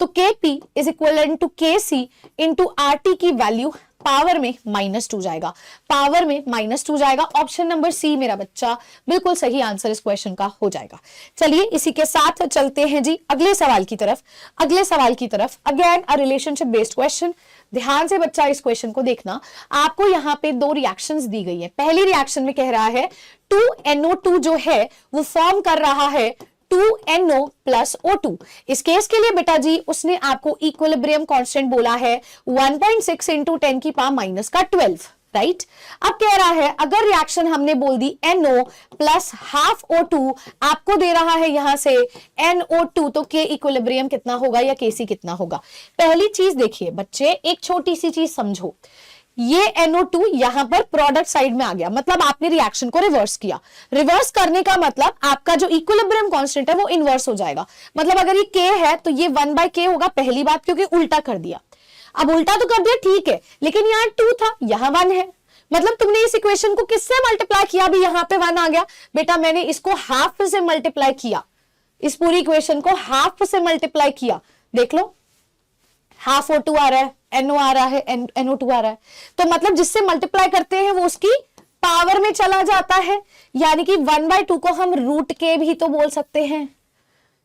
Speaker 1: तो Kp is equal to Kc into R T की वैल्यू पावर में -2 जाएगा, पावर में -2 जाएगा। ऑप्शन नंबर सी मेरा बच्चा बिल्कुल सही आंसर इस क्वेश्चन का हो जाएगा। चलिए इसी के साथ चलते हैं जी अगले सवाल की तरफ। अगले सवाल की तरफ again a relationship based question. ध्यान से बच्चा इस क्वेश्चन को देखना। आपको यहाँ पे 2 रिएक्शंस दी गई है। पहली रिएक्शन में कह रहा है 2NO2 जो है वो फॉर्म कर रहा है 2NO + O2। इस केस के लिए बेटा जी उसने आपको इक्विलिब्रियम कांस्टेंट बोला है 1.6 × 10⁻12, राइट। अब कह रहा है अगर रिएक्शन हमने बोल दी NO + ½ O2, आपको दे रहा है यहां से NO2, तो K इक्विलिब्रियम कितना होगा या Kc कितना होगा। पहली चीज देखिए बच्चे, एक छोटी सी चीज समझो, ये NO2 यहां पर प्रोडक्ट साइड में आ गया, मतलब आपने रिएक्शन को रिवर्स किया। रिवर्स करने का मतलब आपका जो इक्विलिब्रियम कांस्टेंट है वो इनवर्स हो जाएगा। मतलब अगर ये K है तो ये 1/K होगा, पहली बात, क्योंकि उल्टा कर दिया। अब उल्टा तो कर दिया ठीक है, लेकिन यहाँ 2 था, यहाँ 1 है, मतलब तुमने इस इक्वेशन को किससे मल्टीप्लाई किया, अभी यहाँ पे 1 आ गया। बेटा मैंने इसको हाफ से मल्टीप्लाई किया, इस पूरी इक्वेशन को हाफ से मल्टीप्लाई किया, देख लो ½ O2 आ रहा है, NO आ रहा है, NO2 आ रहा है, तो मतलब जिससे मल्टीप्लाई करते हैं वो उसकी पावर में चला जाता है, यानी कि 1/2 को हम √K भी तो बोल सकते हैं।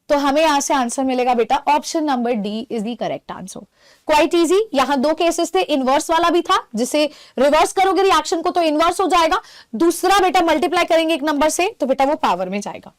Speaker 1: तो हमें यहां से आंसर मिलेगा बेटा option number D is the correct answer. Quite easy. यहां 2 केसेस थे, इनवर्स वाला भी था, जिसे रिवर्स करोगे रिएक्शन को तो इनवर्स हो जाएगा, दूसरा बेटा मल्टीप्लाई करेंगे एक नंबर से तो बेटा वो पावर में जाएगा।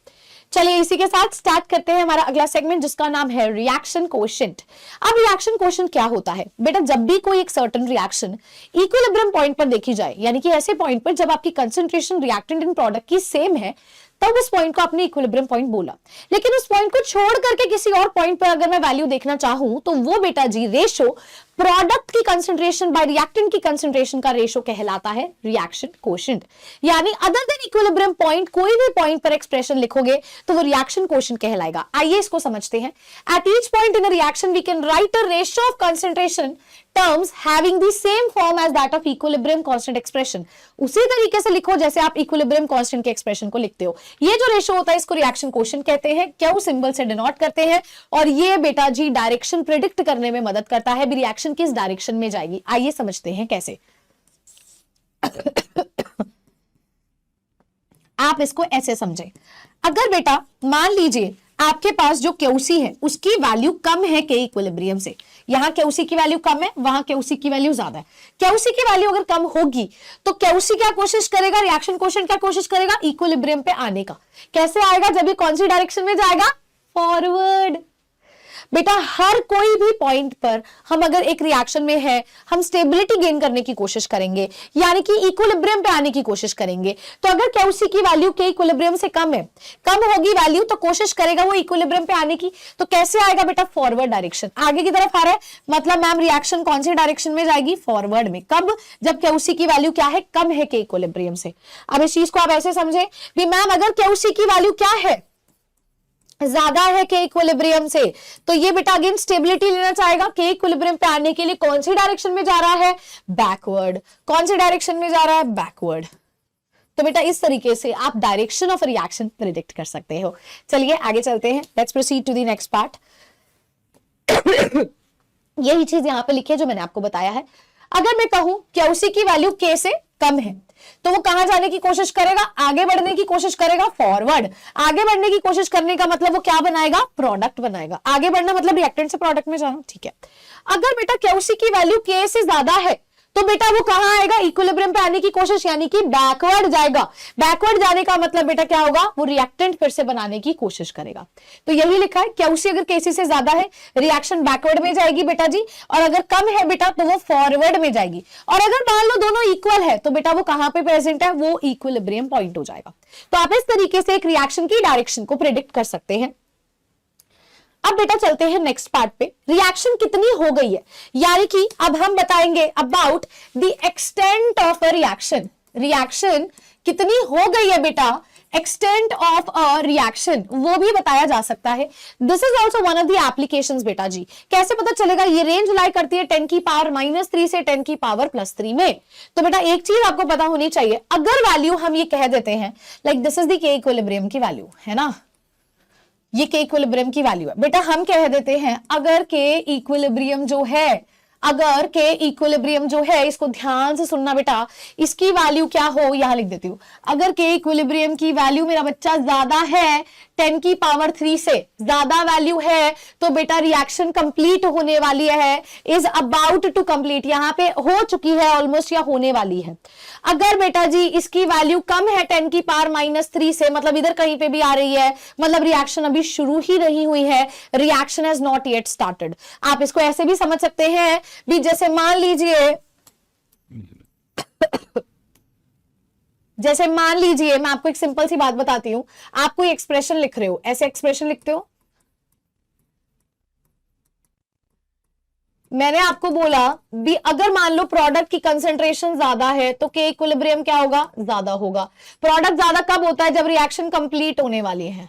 Speaker 1: चलिए इसी के साथ स्टार्ट करते हैं हमारा अगला सेगमेंट, जिसका नाम है रिएक्शन कोएफिशिएंट। अब रिएक्शन कोएफिशिएंट क्या होता है बेटा, जब भी कोई एक सर्टेन रिएक्शन इक्विलिब्रियम पॉइंट पर देखी जाए, यानी कि ऐसे पॉइंट पर जब आपकी कंसंट्रेशन रिएक्टेंट एंड प्रोडक्ट की सेम है, तब उस पॉइंट को आपने इक्विलिब्रियम पॉइंट बोला। लेकिन उस पॉइंट को छोड़ करके किसी और पॉइंट पर अगर मैं वैल्यू देखना चाहूं तो वो बेटा जी रेशो प्रोडक्ट की कंसंट्रेशन बाय रिएक्टेंट की कंसंट्रेशन का रेशो कहलाता है रिएक्शन कोएफिशिएंट। यानी अदर देन इक्विलिब्रियम पॉइंट कोई भी पॉइंट पर एक्सप्रेशन लिखोगे तो वो रिएक्शन कोएफिशिएंट कहलाएगा। आइए इसको समझते हैं। At each point in a reaction we can write a ratio of concentration terms having the same form as that of equilibrium constant expression। उसी तरीके से लिखो जैसे आप equilibrium constant के expression को लिखते हो। ये जो रेशो होता है इसको रिएक्शन कोएफिशिएंट कहते हैं, क्यू सिंबल से डिनोट करते हैं, और ये बेटा जी डायरेक्शन प्रिडिक्ट करने में मदद करता है, भी रिएक्शन किस डायरेक्शन में जाएगी। आइए समझते हैं कैसे। आप इसको ऐसे समझे, अगर बेटा मान लीजिए आपके पास जो क्यूसी है उसकी वैल्यू कम है के इक्विलिब्रियम से, यहां क्यूसी की वैल्यू कम है, वहां क्यूसी की वैल्यू ज्यादा है। क्यूसी की वैल्यू अगर कम होगी तो क्यूसी क्या कोशिश करेगा, रिएक्शन कोएफिशिएंट क्या कोशिश करेगा, इक्विलिब्रियम पे आने का। कैसे आएगा, जब ये कौन सी डायरेक्शन में जाएगा, फॉरवर्ड। बेटा हर कोई भी पॉइंट पर हम अगर एक रिएक्शन में है, हम स्टेबिलिटी गेन करने की कोशिश करेंगे, यानी कि इक्विलिब्रियम पे आने की कोशिश करेंगे। तो अगर क्यूसी की वैल्यू के इक्विलिब्रियम से कम है, कम होगी वैल्यू, तो कोशिश करेगा वो इक्विलिब्रियम पे आने की। तो कैसे आएगा बेटा, फॉरवर्ड डायरेक्शन, आगे की तरफ आ रहा है, मतलब मैम रिएक्शन कौन सी डायरेक्शन में जाएगी, फॉरवर्ड में। कब, जब क्यूसी की वैल्यू क्या है, कम है के इक्विलिब्रियम से। अब इस चीज को आप ऐसे समझे भी मैम अगर क्यूसी की वैल्यू क्या है, ज्यादा है के इक्विलिब्रियम से, तो ये बेटा अगेन स्टेबिलिटी लेना चाहेगा। के इक्विलिब्रियम पे आने के लिए कौन सी डायरेक्शन में जा रहा है, बैकवर्ड। कौन सी डायरेक्शन में जा रहा है, बैकवर्ड। तो बेटा इस तरीके से आप डायरेक्शन ऑफ रिएक्शन प्रिडिक्ट कर सकते हो। चलिए आगे चलते हैं, let's proceed to the next part. यही चीज यहां पे लिखी है जो मैंने आपको बताया है। अगर मैं कहूं क्यूसी की वैल्यू के से कम है तो वो कहां जाने की कोशिश करेगा, आगे बढ़ने की कोशिश करेगा, फॉरवर्ड। आगे बढ़ने की कोशिश करने का मतलब वो क्या बनाएगा, प्रोडक्ट बनाएगा। आगे बढ़ना मतलब रिएक्टेंट से प्रोडक्ट में जाना, ठीक है। अगर बेटा क्यूसी की वैल्यू के से ज्यादा है तो बेटा वो कहां आएगा, इक्विलिब्रियम पे आने की कोशिश, यानी कि बैकवर्ड जाएगा। बैकवर्ड जाने का मतलब बेटा क्या होगा, वो रिएक्टेंट फिर से बनाने की कोशिश करेगा। तो यही लिखा है, क्यूसी अगर केसी से ज्यादा है रिएक्शन बैकवर्ड में जाएगी बेटा जी, और अगर कम है बेटा तो वो फॉरवर्ड में जाएगी। और अगर मान लो दोनों इक्वल है तो बेटा वो कहां पे प्रेजेंट है, वो इक्विलिब्रियम पॉइंट हो जाएगा। तो आप इस तरीके से एक रिएक्शन की डायरेक्शन को प्रिडिक्ट कर सकते हैं। अब बेटा चलते हैं नेक्स्ट पार्ट पे, रिएक्शन कितनी हो गई है, यानी कि अब हम बताएंगे about the extent of a reaction. Reaction कितनी हो गई है बेटा, एक्सटेंट ऑफ अ रिएक्शन वो भी बताया जा सकता है। This is also one of the applications बेटा जी। कैसे पता चलेगा, ये रेंज लाई करती है 10 की पावर -3 से 10 की पावर +3 में। तो बेटा एक चीज आपको पता होनी चाहिए, अगर वैल्यू हम ये कह देते हैं लाइक दिस इज द के इक्विलिब्रियम की वैल्यू है ना, ये के इक्विलिब्रियम की वैल्यू है बेटा, हम कह देते हैं अगर के इक्विलिब्रियम जो है, अगर के इक्विलिब्रियम जो है, इसको ध्यान से सुनना बेटा, इसकी वैल्यू क्या हो, यहां लिख देती हूं, अगर के इक्विलिब्रियम की वैल्यू मेरा बच्चा ज्यादा है 10 की पावर 3 से ज्यादा वैल्यू है, तो बेटा रिएक्शन कंप्लीट होने वाली है, इज अबाउट टू कंप्लीट, यहां पे हो चुकी है ऑलमोस्ट या होने वाली है। अगर बेटा जी इसकी वैल्यू कम है 10 की पावर -3 से, मतलब इधर कहीं पे भी आ रही है, मतलब रिएक्शन अभी शुरू ही नहीं हुई है, reaction has not yet started. आप इसको ऐसे भी समझ सकते हैं भी, जैसे मान लीजिए जैसे मान लीजिए मैं आपको एक सिंपल सी बात बताती हूं, आप कोई एक्सप्रेशन लिख रहे हो, ऐसे एक्सप्रेशन लिखते हो, मैंने आपको बोला भी अगर मान लो प्रोडक्ट की कंसंट्रेशन ज्यादा है तो के इक्विलिब्रियम क्या होगा, ज्यादा होगा। प्रोडक्ट ज्यादा कब होता है, जब रिएक्शन कंप्लीट होने वाली है।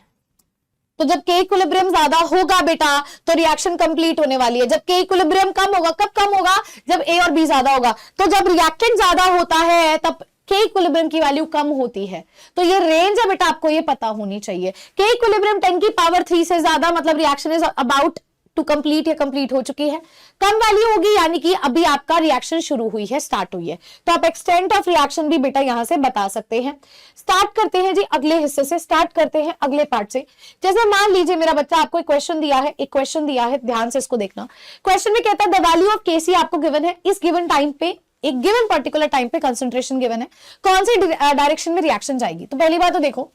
Speaker 1: तो जब के इक्विलिब्रियम ज्यादा होगा बेटा तो रिएक्शन कंप्लीट होने वाली है। जब के इक्विलिब्रियम कम होगा, कब कम होगा, जब ए और बी ज्यादा होगा। तो जब रिएक्टेंट ज्यादा होता है तब के इक्विलिब्रियम की वैल्यू कम होती है। तो ये रेंज है बेटा, आपको ये पता होनी चाहिए। के इक्विलिब्रियम 10 की पावर 3 से ज्यादा, मतलब reaction is about to complete या कंप्लीट हो चुकी है। कम वैल्यू होगी यानी कि अभी आपका रिएक्शन शुरू हुई है, स्टार्ट हुई है। तो आप एक्सटेंट ऑफ रिएक्शन भी बेटा यहां से बता सकते हैं। स्टार्ट करते हैं जी अगले हिस्से से, स्टार्ट करते हैं अगले पार्ट से। जैसे मान लीजिए मेरा बच्चा आपको एक क्वेश्चन दिया है, एक क्वेश्चन दिया है, ध्यान से इसको देखना। क्वेश्चन में कहता है द वैल्यू ऑफ केसी आपको गिवन है, इस गिवन टाइम पे, एक गिवन पर्टिकुलर टाइम पे कंसंट्रेशन गिवन है, कौन सी डायरेक्शन में रिएक्शन जाएगी। तो पहली बात तो देखो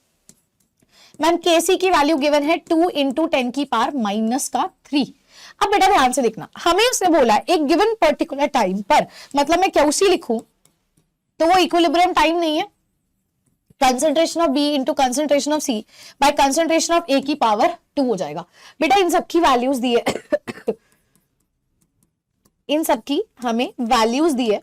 Speaker 1: मैम, केसी की वैल्यू गिवन है 2 × 10 की पावर -3। अब बेटा ध्यान से देखना, हमें उसने बोला एक गिवन पर्टिकुलर टाइम पर, मतलब मैं क्यूसी लिखूं तो वो इक्विलिब्रियम टाइम नहीं है, concentration of B into concentration of C by concentration of A की पावर 2 हो जाएगा। बेटा इन सबकी वैल्यूज दी है इन सबकी हमें वैल्यूज दी है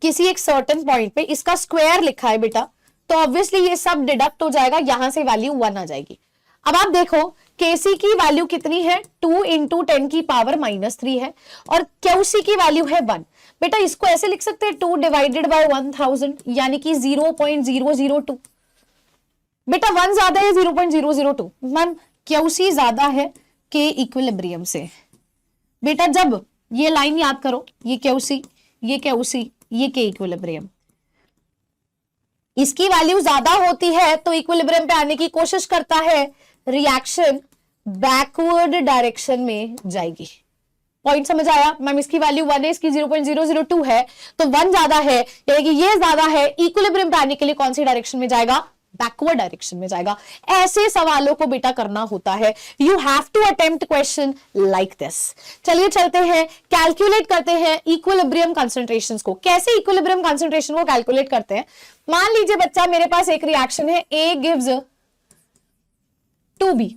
Speaker 1: किसी एक सर्टेन पॉइंट पे, इसका स्क्वायर लिखा है बेटा, तो ऑब्वियसली ये सब डिडक्ट हो जाएगा, यहां से वैल्यू 1 आ जाएगी। अब आप देखो केसी की वैल्यू कितनी है, 2 × 10 की पावर -3 है, और क्यूसी की वैल्यू है 1। बेटा इसको ऐसे लिख सकते हैं 2 डिवाइडेड बाय 1000 यानी कि 0.002। बेटा 1 ज्यादा है 0.002, मैम क्यूसी ज्यादा है के इक्विलिब्रियम से। बेटा जब ये लाइन याद करो, ये क्यूसी, ये क्यूसी, ये के इक्विलिब्रियम, इसकी वैल्यू ज्यादा होती है तो इक्विलिब्रियम पे आने की कोशिश करता है, रिएक्शन बैकवर्ड डायरेक्शन में जाएगी। पॉइंट समझ आया मैम, इसकी वैल्यू 1 है, इसकी 0.002 है, तो 1 ज्यादा है यानी कि ये ज्यादा है, इक्विलिब्रियम पे आने के लिए कौन सी डायरेक्शन में जाएगा, बैकवर्ड डायरेक्शन में जाएगा। ऐसे सवालों को बेटा करना होता है, you have to attempt question like this. चलिए चलते हैं, कैलकुलेट करते हैं इक्विलिब्रियम कंसंट्रेशंस को। कैसे इक्विलिब्रियम कंसंट्रेशन को कैलकुलेट करते हैं, मान लीजिए बच्चा मेरे पास एक रिएक्शन है, A गिव्स 2B।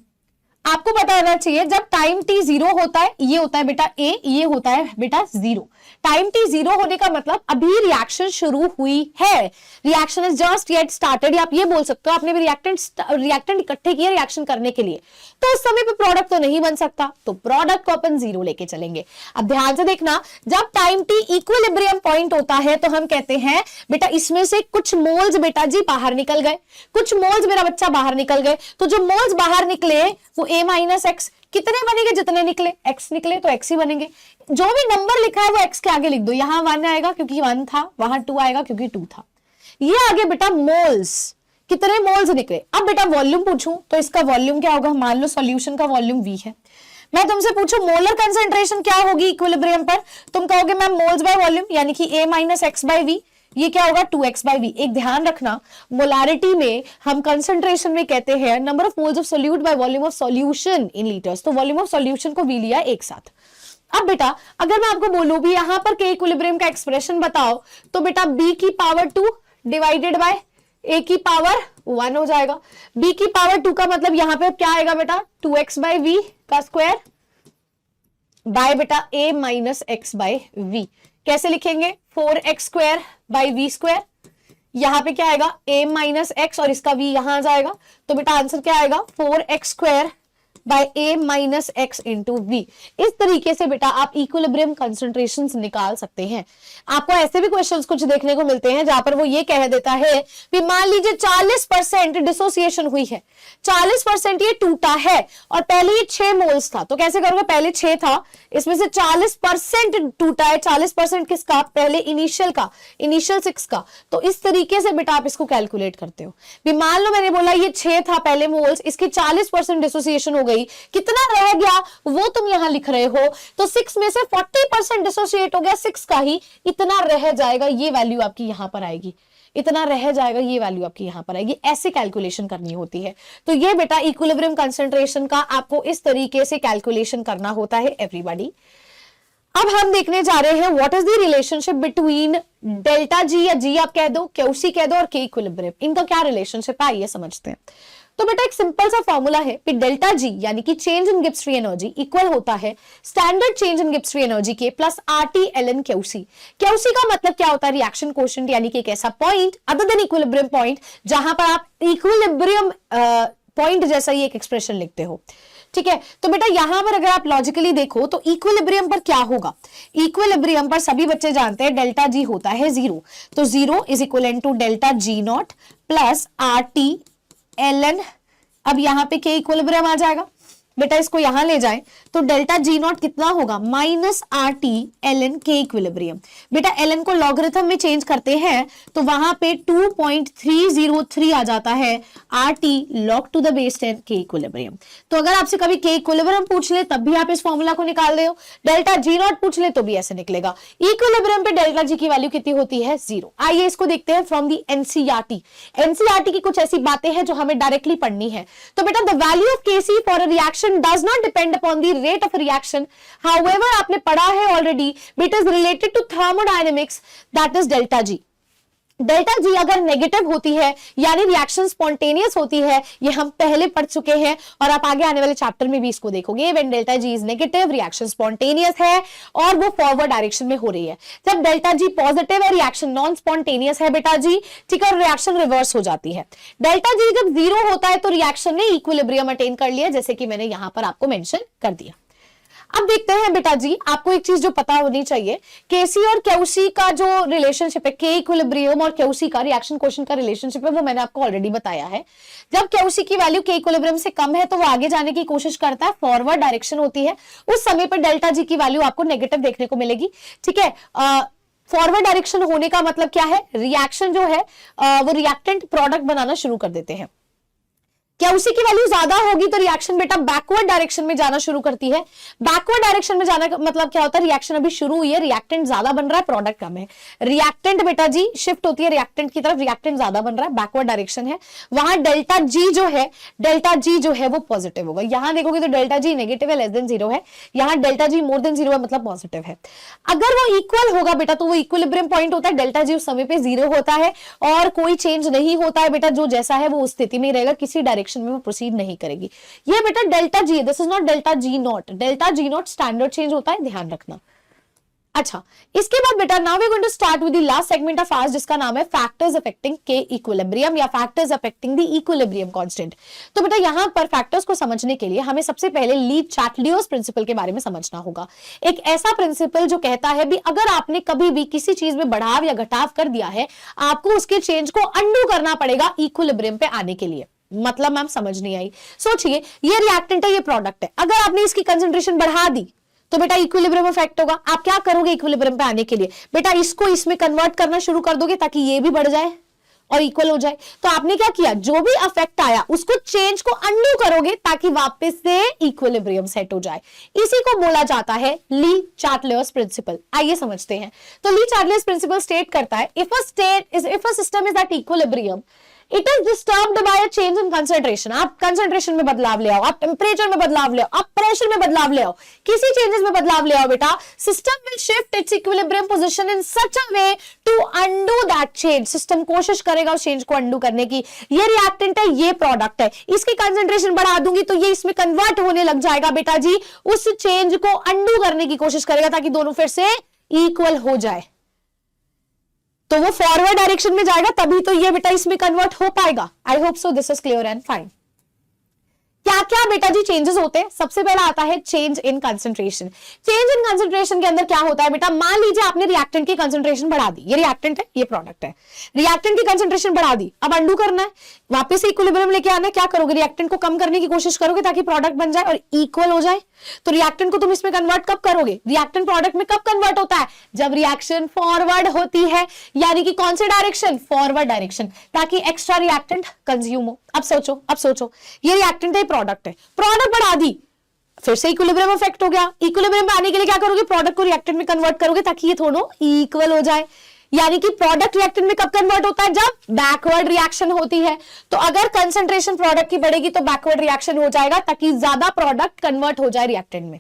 Speaker 1: आपको पता होना चाहिए जब टाइम t 0 होता है, ये होता है बेटा A, ये होता है बेटा 0। टाइम t 0 होने का मतलब अभी रिएक्शन शुरू हुई है, reaction is just yet started, या आप ये बोल सकते हो आपने भी रिएक्टेंट इकट्ठे किए रिएक्शन करने के लिए, तो उस समय पे प्रोडक्ट तो नहीं बन सकता, तो प्रोडक्ट को अपन 0 लेके चलेंगे। अब ध्यान से देखना, जब टाइम t इक्विलिब्रियम पॉइंट होता है तो हम कहते हैं बेटा इसमें से कुछ मोल्स बेटा जी बाहर निकल गए, कुछ मोल्स मेरा बच्चा बाहर निकल गए, तो जो मोल्स बाहर निकले वो A - x कितने बनेंगे, जितने निकले x निकले तो x ही बनेंगे। जो भी नंबर लिखा है वो x के आगे लिख दो, यहां 1 आएगा क्योंकि 1 था, वहां 2 आएगा क्योंकि 2 था, ये आगे बेटा मोल्स, कितने मोल्स निकले। अब बेटा वॉल्यूम पूछूं तो इसका वॉल्यूम क्या होगा, मान लो सॉल्यूशन का वॉल्यूम V है, मैं तुमसे पूछूं मोलर कंसेंट्रेशन क्या होगी इक्विलिब्रियम पर, तुम कहोगे मैम मोल्स बाय वॉल्यूम, यानी कि A minus x by V, ये क्या होगा 2x बाई वी। एक ध्यान रखना, मोलारिटी में हम कंसेंट्रेशन में कहते हैं number of moles of solute by volume of solution in litres, तो वॉल्यूम ऑफ सॉल्यूशन को वी लिया एक साथ। अब बेटा अगर मैं आपको बोलूं भी यहां पर के इक्विलिब्रियम का एक्सप्रेशन बताओ, तो बेटा b की पावर 2 डिवाइडेड बाय a की पावर 1 हो जाएगा। b की पावर 2 का मतलब यहां पे क्या आएगा बेटा 2x बाई वी का स्क्वायर बाय बेटा a minus x by V. कैसे लिखेंगे 4x square by we square, यहां पे क्या आएगा a माइनस एक्स और इसका v यहां आ जाएगा, तो बेटा आंसर क्या आएगा 4x square by a minus x into V. इस तरीके से बेटा आप इक्विलिब्रियम कंसंट्रेशंस निकाल सकते हैं। आपको ऐसे भी क्वेश्चंस कुछ देखने को मिलते हैं जहां पर वो ये कह देता है कि मान लीजिए 40% डिसोसिएशन हुई है, 40% ये टूटा है और पहले ये 6 मोल्स था, तो कैसे करोगे पहले 6 था, इसमें से 40% टूटा है, 40% किसका पहले इनिशियल का, इनिशियल 6 का, तो इस तरीके से बेटा आप इसको कैलकुलेट करते हो। मान लो मैंने बोला ये 6 था पहले मोल्स, इसकी 40% डिसोसिएशन हो गई, कितना रह गया वो तुम यहां लिख रहे हो, तो 6 में से 40% डिसोसिएट हो गया, 6 का ही, इतना रह जाएगा, ये वैल्यू आपकी यहां पर आएगी, इतना रह जाएगा, ये वैल्यू आपकी यहां पर आएगी। ऐसे कैलकुलेशन करनी होती है। तो ये बेटा इक्विलिब्रियम कंसंट्रेशन का आपको इस तरीके से कैलकुलेशन करना होता है एवरीबॉडी। अब हम देखने जा रहे हैं what is the relationship between delta G, या जी आप कह दो, क्यूसी कह दो, और के इक्विलिब्रियम, इनका क्या रिलेशनशिप है आइए समझते हैं। तो बेटा एक सिंपल सा फॉर्मूला है कि डेल्टा जी यानी कि change in Gibbs free energy equal होता है standard change in Gibbs free energy के plus RT ln QC. QC का मतलब क्या होता है रिएक्शन कोएफिशिएंट, यानी कि एक ऐसा point other than equilibrium point जहां पर आप इक्विलिब्रियम पॉइंट जैसा ही एक एक्सप्रेशन लिखते हो। ठीक है, तो बेटा यहां पर अगर आप लॉजिकली देखो तो इक्विलिब्रियम पर क्या होगा, इक्विलिब्रियम पर सभी बच्चे जानते हैं डेल्टा जी होता है 0, तो 0 is equal to delta G not plus R T L N. अब यहां पे के इक्विलिब्रियम आ जाएगा, बेटा इसको यहां ले जाएं तो डेल्टा जी नॉट कितना होगा minus R T L N K equilibrium. बेटा एल एन को लॉगरिथम में चेंज करते हैं तो वहां पे 2.303 आ जाता है R T log to the base 10 K equilibrium. तो अगर आपसे कभी के इक्विलिब्रियम पूछ ले तब भी आप इस फॉर्मूला को निकाल रहे हो, डेल्टा जी नॉट पूछ ले तो भी ऐसे निकलेगा। इक्विलिब्रियम पे डेल्टा जी की वैल्यू कितनी होती है 0। आइए इसको देखते हैं फ्रॉम दी एनसीईआरटी। एनसीईआरटी की कुछ ऐसी बातें हैं जो हमें डायरेक्टली पढ़नी है। तो बेटा the value of Kc for a reaction does not depend upon the rate of reaction, however आपने पढ़ा है already, it is related to thermodynamics, that is delta G। Delta G अगर नेगेटिव होती है यानी रिएक्शन स्पॉन्टेनियस होती है, ये हम पहले पढ़ चुके हैं और आप आगे आने वाले चैप्टर में भी इसको देखोगे। When delta G is negative reaction spontaneous है और वो फॉरवर्ड डायरेक्शन में हो रही है। जब डेल्टा जी पॉजिटिव है रिएक्शन नॉन स्पॉन्टेनियस है बेटा जी, ठीक है, और रिएक्शन रिवर्स हो जाती है। डेल्टा जी जब 0 होता है तो रिएक्शन ने इक्विलिब्रियम अटेन कर लिया, जैसे कि मैंने यहां पर आपको मेंशन कर दिया। अब देखते हैं बेटा जी, आपको एक चीज जो पता होनी चाहिए, केसी और क्यूसी का जो रिलेशनशिप है, के इक्विलिब्रियम और क्यूसी का रिएक्शन कोएफिशिएंट का रिलेशनशिप है, वो मैंने आपको ऑलरेडी बताया है। जब क्यूसी की वैल्यू के इक्विलिब्रियम से कम है तो वो आगे जाने की कोशिश करता है, फॉरवर्ड डायरेक्शन होती है, उस समय पर डेल्टा जी की वैल्यू आपको नेगेटिव देखने को मिलेगी। ठीक है, फॉरवर्ड डायरेक्शन होने का मतलब क्या है, रिएक्शन जो है वो रिएक्टेंट प्रोडक्ट बनाना शुरू कर देते हैं। क्या उसी की वैल्यू ज्यादा होगी तो रिएक्शन बेटा बैकवर्ड डायरेक्शन में जाना शुरू करती है। बैकवर्ड डायरेक्शन में जाने का मतलब क्या होता है, रिएक्शन अभी शुरू हुई है, रिएक्टेंट ज्यादा बन रहा है, प्रोडक्ट कम है। रिएक्टेंट बेटा जी शिफ्ट होती है रिएक्टेंट की तरफ, रिएक्टेंट ज्यादा बन रहा है, बैकवर्ड डायरेक्शन है, वहां डेल्टा जी जो है वो पॉजिटिव होगा। यहां देखोगे तो डेल्टा जी नेगेटिव है, लेस देन 0 है, यहां डेल्टा जी मोर देन 0 है, मतलब पॉजिटिव है। अगर वो इक्वल होगा बेटा तो वो इक्विलिब्रियम पॉइंट होता है, डेल्टा जी उस समय पे 0 होता है और कोई चेंज नहीं होता है बेटा, जो जैसा है वो उस स्थिति में रहेगा, किसी डायरेक्शन में वो प्रोसीड नहीं करेगी। ये बेटा delta G, this is not delta G not, delta G not standard change होता है, ध्यान रखना। अच्छा, इसके बाद बेटा now we are going to start with the last segment of ours, जिसका नाम है फैक्टर्स अफेक्टिंग के इक्विलिब्रियम या factors affecting the equilibrium constant. तो बेटा यहां पर फैक्टर्स को समझने के लिए हमें सबसे पहले ली चैटलियर्स प्रिंसिपल के बारे में समझना होगा। एक ऐसा प्रिंसिपल जो कहता है भी अगर आपने कभी भी किसी चीज में बढ़ाव या घटाव कर दिया है, आपको उसके चेंज को अंडू करना पड़ेगा इक्विलिब्रियम पे आने के लिए। मतलब मैम समझ नहीं आई, सोचिए ये रिएक्टेंट है, ये प्रोडक्ट है, अगर आपने इसकी कंसंट्रेशन बढ़ा दी तो बेटा इक्विलिब्रियम इफेक्ट होगा। आप क्या करोगे इक्विलिब्रियम पे आने के लिए, बेटा इसको इसमें कन्वर्ट करना शुरू कर दोगे ताकि ये भी बढ़ जाए
Speaker 2: और इक्वल हो जाए। तो आपने क्या किया, जो भी अफेक्ट आया उसको चेंज को अंडू करोगे ताकि वापस से इक्विलिब्रियम सेट हो जाए। इसी को बोला जाता है ली चार्टलर्स प्रिंसिपल। आइए समझते हैं। तो ली चार्टलर्स प्रिंसिपल स्टेट करता है if a system is at equilibrium it is disturbed by a change in concentration. आप कंसंट्रेशन में बदलाव ले आओ, आप टेम्परेचर में बदलाव ले आओ, आप प्रेशर में बदलाव ले आओ, किसी चेंजेस में बदलाव ले आओ बेटा, system will shift its equilibrium position in such a way to undo that change. System कोशिश करेगा उस चेंज को अंडू करने की। ये रिएक्टेंट है, ये प्रोडक्ट है, इसकी कंसंट्रेशन बढ़ा दूंगी तो ये इसमें कन्वर्ट होने लग जाएगा बेटा जी, उस चेंज को अंडू करने की कोशिश करेगा ताकि दोनों फिर से इक्वल हो जाए। तो वो फॉरवर्ड डायरेक्शन में जाएगा तभी तो ये बेटा इसमें कन्वर्ट हो पाएगा। आई hope so this is clear and fine. क्या क्या बेटा जी चेंजेस होते हैं? सबसे पहला आता है change in concentration. Change in concentration के अंदर क्या होता है बेटा, मान लीजिए आपने रिएक्टेंट की कंसंट्रेशन बढ़ा दी, ये रिएक्टेंट है, ये प्रोडक्ट है, रिएक्टेंट की कंसंट्रेशन बढ़ा दी, अब अंडू करना है, वापस से इक्विलिब्रियम लेके आना है। क्या करोगे, रिएक्टेंट को कम करने की कोशिश करोगे ताकि प्रोडक्ट बन जाए और इक्वल हो जाए। तो रिएक्टेंट को तुम इसमें कन्वर्ट कब करोगे, रिएक्टेंट प्रोडक्ट में कब कन्वर्ट होता है, जब रिएक्शन फॉरवर्ड होती है, यानी कि कौन से डायरेक्शन, फॉरवर्ड डायरेक्शन, ताकि एक्स्ट्रा रिएक्टेंट कंज्यूम हो। अब सोचो ये रिएक्टेंट है, प्रोडक्ट है, प्रोडक्ट बढ़ा दी, फिर से इक्विलिब्रियम इफेक्ट हो गया। इक्विलिब्रियम में आने के लिए क्या करोगे, प्रोडक्ट को रिएक्टेंट में कन्वर्ट करोगे ताकि ये दोनों इक्वल हो जाए। यानी कि प्रोडक्ट रिएक्टेंट में कब कन्वर्ट होता है, जब बैकवर्ड रिएक्शन होती है। तो अगर कंसंट्रेशन प्रोडक्ट की बढ़ेगी तो बैकवर्ड रिएक्शन हो जाएगा ताकि ज्यादा प्रोडक्ट कन्वर्ट हो जाए रिएक्टेंट में।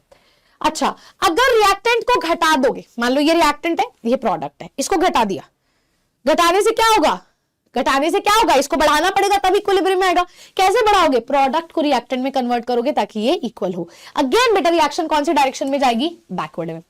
Speaker 2: अच्छा, अगर रिएक्टेंट को घटा दोगे, मान लो ये रिएक्टेंट है, ये प्रोडक्ट है, इसको घटा दिया, घटाने से क्या होगा, इसको बढ़ाना पड़ेगा तभी इक्विलिब्रियम में आएगा। कैसे बढ़ाओगे, प्रोडक्ट को रिएक्टेंट में कन्वर्ट करोगे ताकि ये इक्वल हो। अगेन बेटा रिएक्शन कौन सी डायरेक्शन में जाएगी, बैकवर्ड में।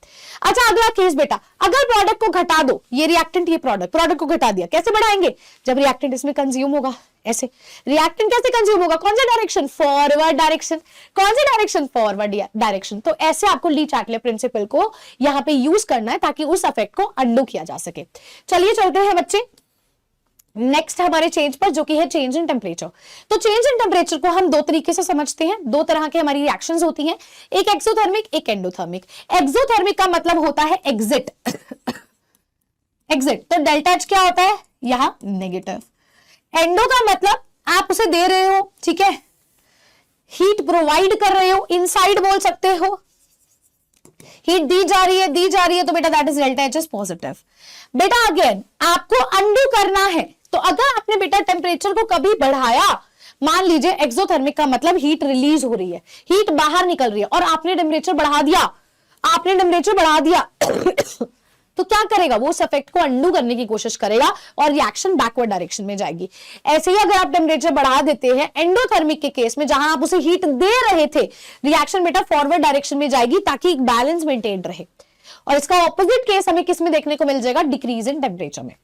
Speaker 2: अच्छा, अगला केस बेटा, अगर प्रोडक्ट को घटा दो, ये रिएक्टेंट ये प्रोडक्ट को घटा दिया, कैसे बढ़ाएंगे, जब रिएक्टेंट इसमें कंज्यूम होगा। ऐसे रिएक्टेंट कैसे कंज्यूम होगा, कौन सा डायरेक्शन, फॉरवर्ड डायरेक्शन। कौन सी डायरेक्शन, फॉरवर्ड डायरेक्शन। तो ऐसे आपको ली चार्टले प्रिंसिपल को यहां पे यूज करना है ताकि उस इफेक्ट को अंडू किया जा सके। चलिए चलते हैं बच्चे नेक्स्ट हमारे चेंज पर, जो कि है चेंज इन टेम्परेचर। तो चेंज इन टेम्परेचर को हम दो तरीके से समझते हैं। दो तरह के हमारी रिएक्शंस होती हैं, एक एक्सोथर्मिक, एक एंडोथर्मिक। एक्सोथर्मिक का मतलब होता है एग्जिट तो डेल्टा एच क्या होता है, यहां नेगेटिव। एंडो का मतलब आप उसे दे रहे हो, ठीक है, हीट प्रोवाइड कर रहे हो, इनसाइड बोल सकते हो, हीट दी जा रही है तो बेटा that is delta H is positive. बेटा अगेन आपको अंडू करना है, तो अगर आपने बेटा टेम्परेचर को कभी बढ़ाया, मान लीजिए एक्सोथर्मिक का मतलब हीट रिलीज हो रही है, हीट बाहर निकल रही है, और आपने टेम्परेचर बढ़ा दिया तो क्या करेगा, वो उस इफेक्ट को अंडू करने की कोशिश करेगा और रिएक्शन बैकवर्ड डायरेक्शन में जाएगी। ऐसे ही अगर आप टेम्परेचर बढ़ा देते हैं एंडोथर्मिक के केस में, जहां आप उसे हीट दे रहे थे, रिएक्शन बेटा फॉरवर्ड डायरेक्शन में जाएगी ताकि एक बैलेंस मेंटेन रहे। और इसका ऑपोजिट केस हमें किस में देखने को मिल जाएगा, डिक्रीज इन टेम्परेचर में।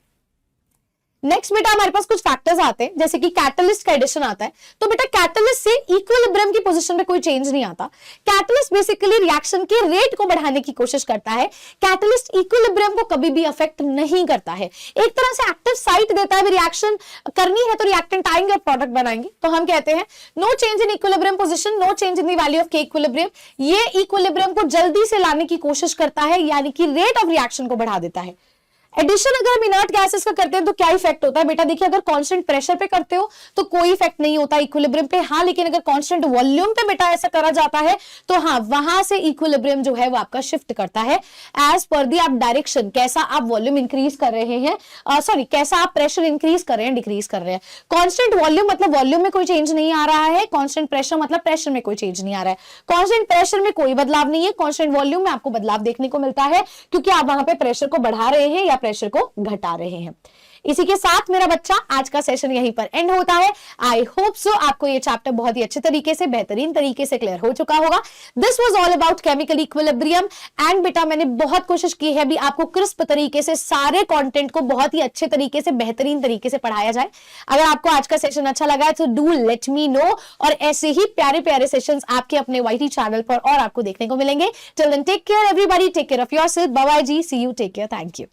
Speaker 2: नेक्स्ट बेटा हमारे पास कुछ फैक्टर्स आते हैं, जैसे कि कैटलिस्ट का एडिशन आता है। तो बेटा कैटलिस्ट से इक्विलिब्रियम की पोजीशन में कोई चेंज नहीं आता। कैटलिस्ट बेसिकली रिएक्शन के रेट को बढ़ाने की कोशिश करता है। कैटलिस्ट इक्विलिब्रियम को कभी भी अफेक्ट नहीं करता है, एक तरह से एक्टिव साइट देता है। रिएक्शन करनी है तो रिएक्टेंट आएंगे और प्रोडक्ट बनाएंगे। तो हम कहते हैं no change in equilibrium position, no change in the value of K equilibrium. ये इक्विलिब्रियम को जल्दी से लाने की कोशिश करता है, यानी कि रेट ऑफ रिएक्शन को बढ़ा देता है। एडिशन अगर हम इनर्ट गैसेस का करते हैं तो क्या इफेक्ट होता है बेटा, देखिए अगर कांस्टेंट प्रेशर पे करते हो तो कोई इफेक्ट नहीं होता इक्विलिब्रियम पे, हाँ, लेकिन अगर कांस्टेंट वॉल्यूम पे बेटा ऐसा करा जाता है तो हाँ, वहां से इक्विलिब्रियम जो है वो आपका शिफ्ट करता है एज पर दी आप डायरेक्शन, कैसा आप वॉल्यूम इंक्रीज कर रहे हैं, कैसा आप प्रेशर इंक्रीज कर रहे हैं, डिक्रीज कर रहे हैं। कांस्टेंट वॉल्यूम मतलब वॉल्यूम में कोई चेंज नहीं आ रहा है, कांस्टेंट प्रेशर मतलब प्रेशर में कोई चेंज नहीं आ रहा है। कांस्टेंट प्रेशर में कोई बदलाव नहीं है, कांस्टेंट वॉल्यूम में आपको बदलाव देखने को मिलता है, क्योंकि आप वहां पे प्रेशर को बढ़ा रहे हैं या प्रेशर को घटा रहे हैं। इसी के साथ मेरा बच्चा आज का सेशन यहीं पर एंड होता है। आई होप सो आपको ये चैप्टर बहुत ही अच्छे तरीके से, बेहतरीन तरीके से क्लियर हो चुका होगा। This was all about chemical equilibrium and बेटा मैंने बहुत कोशिश की है भी आपको क्रिस्प तरीके से सारे कंटेंट को बहुत ही अच्छे तरीके से, बेहतरीन तरीके से पढ़ाया जाए। अगर आपको आज का सेशन अच्छा लगा है तो डू लेट मी नो, और ऐसे ही प्यारे प्यारे सेशंस आपके अपने वाईटी चैनल पर और आपको देखने को मिलेंगे। Till then take care everybody, take care of yourself, bye bye जी, see you, take care, thank you.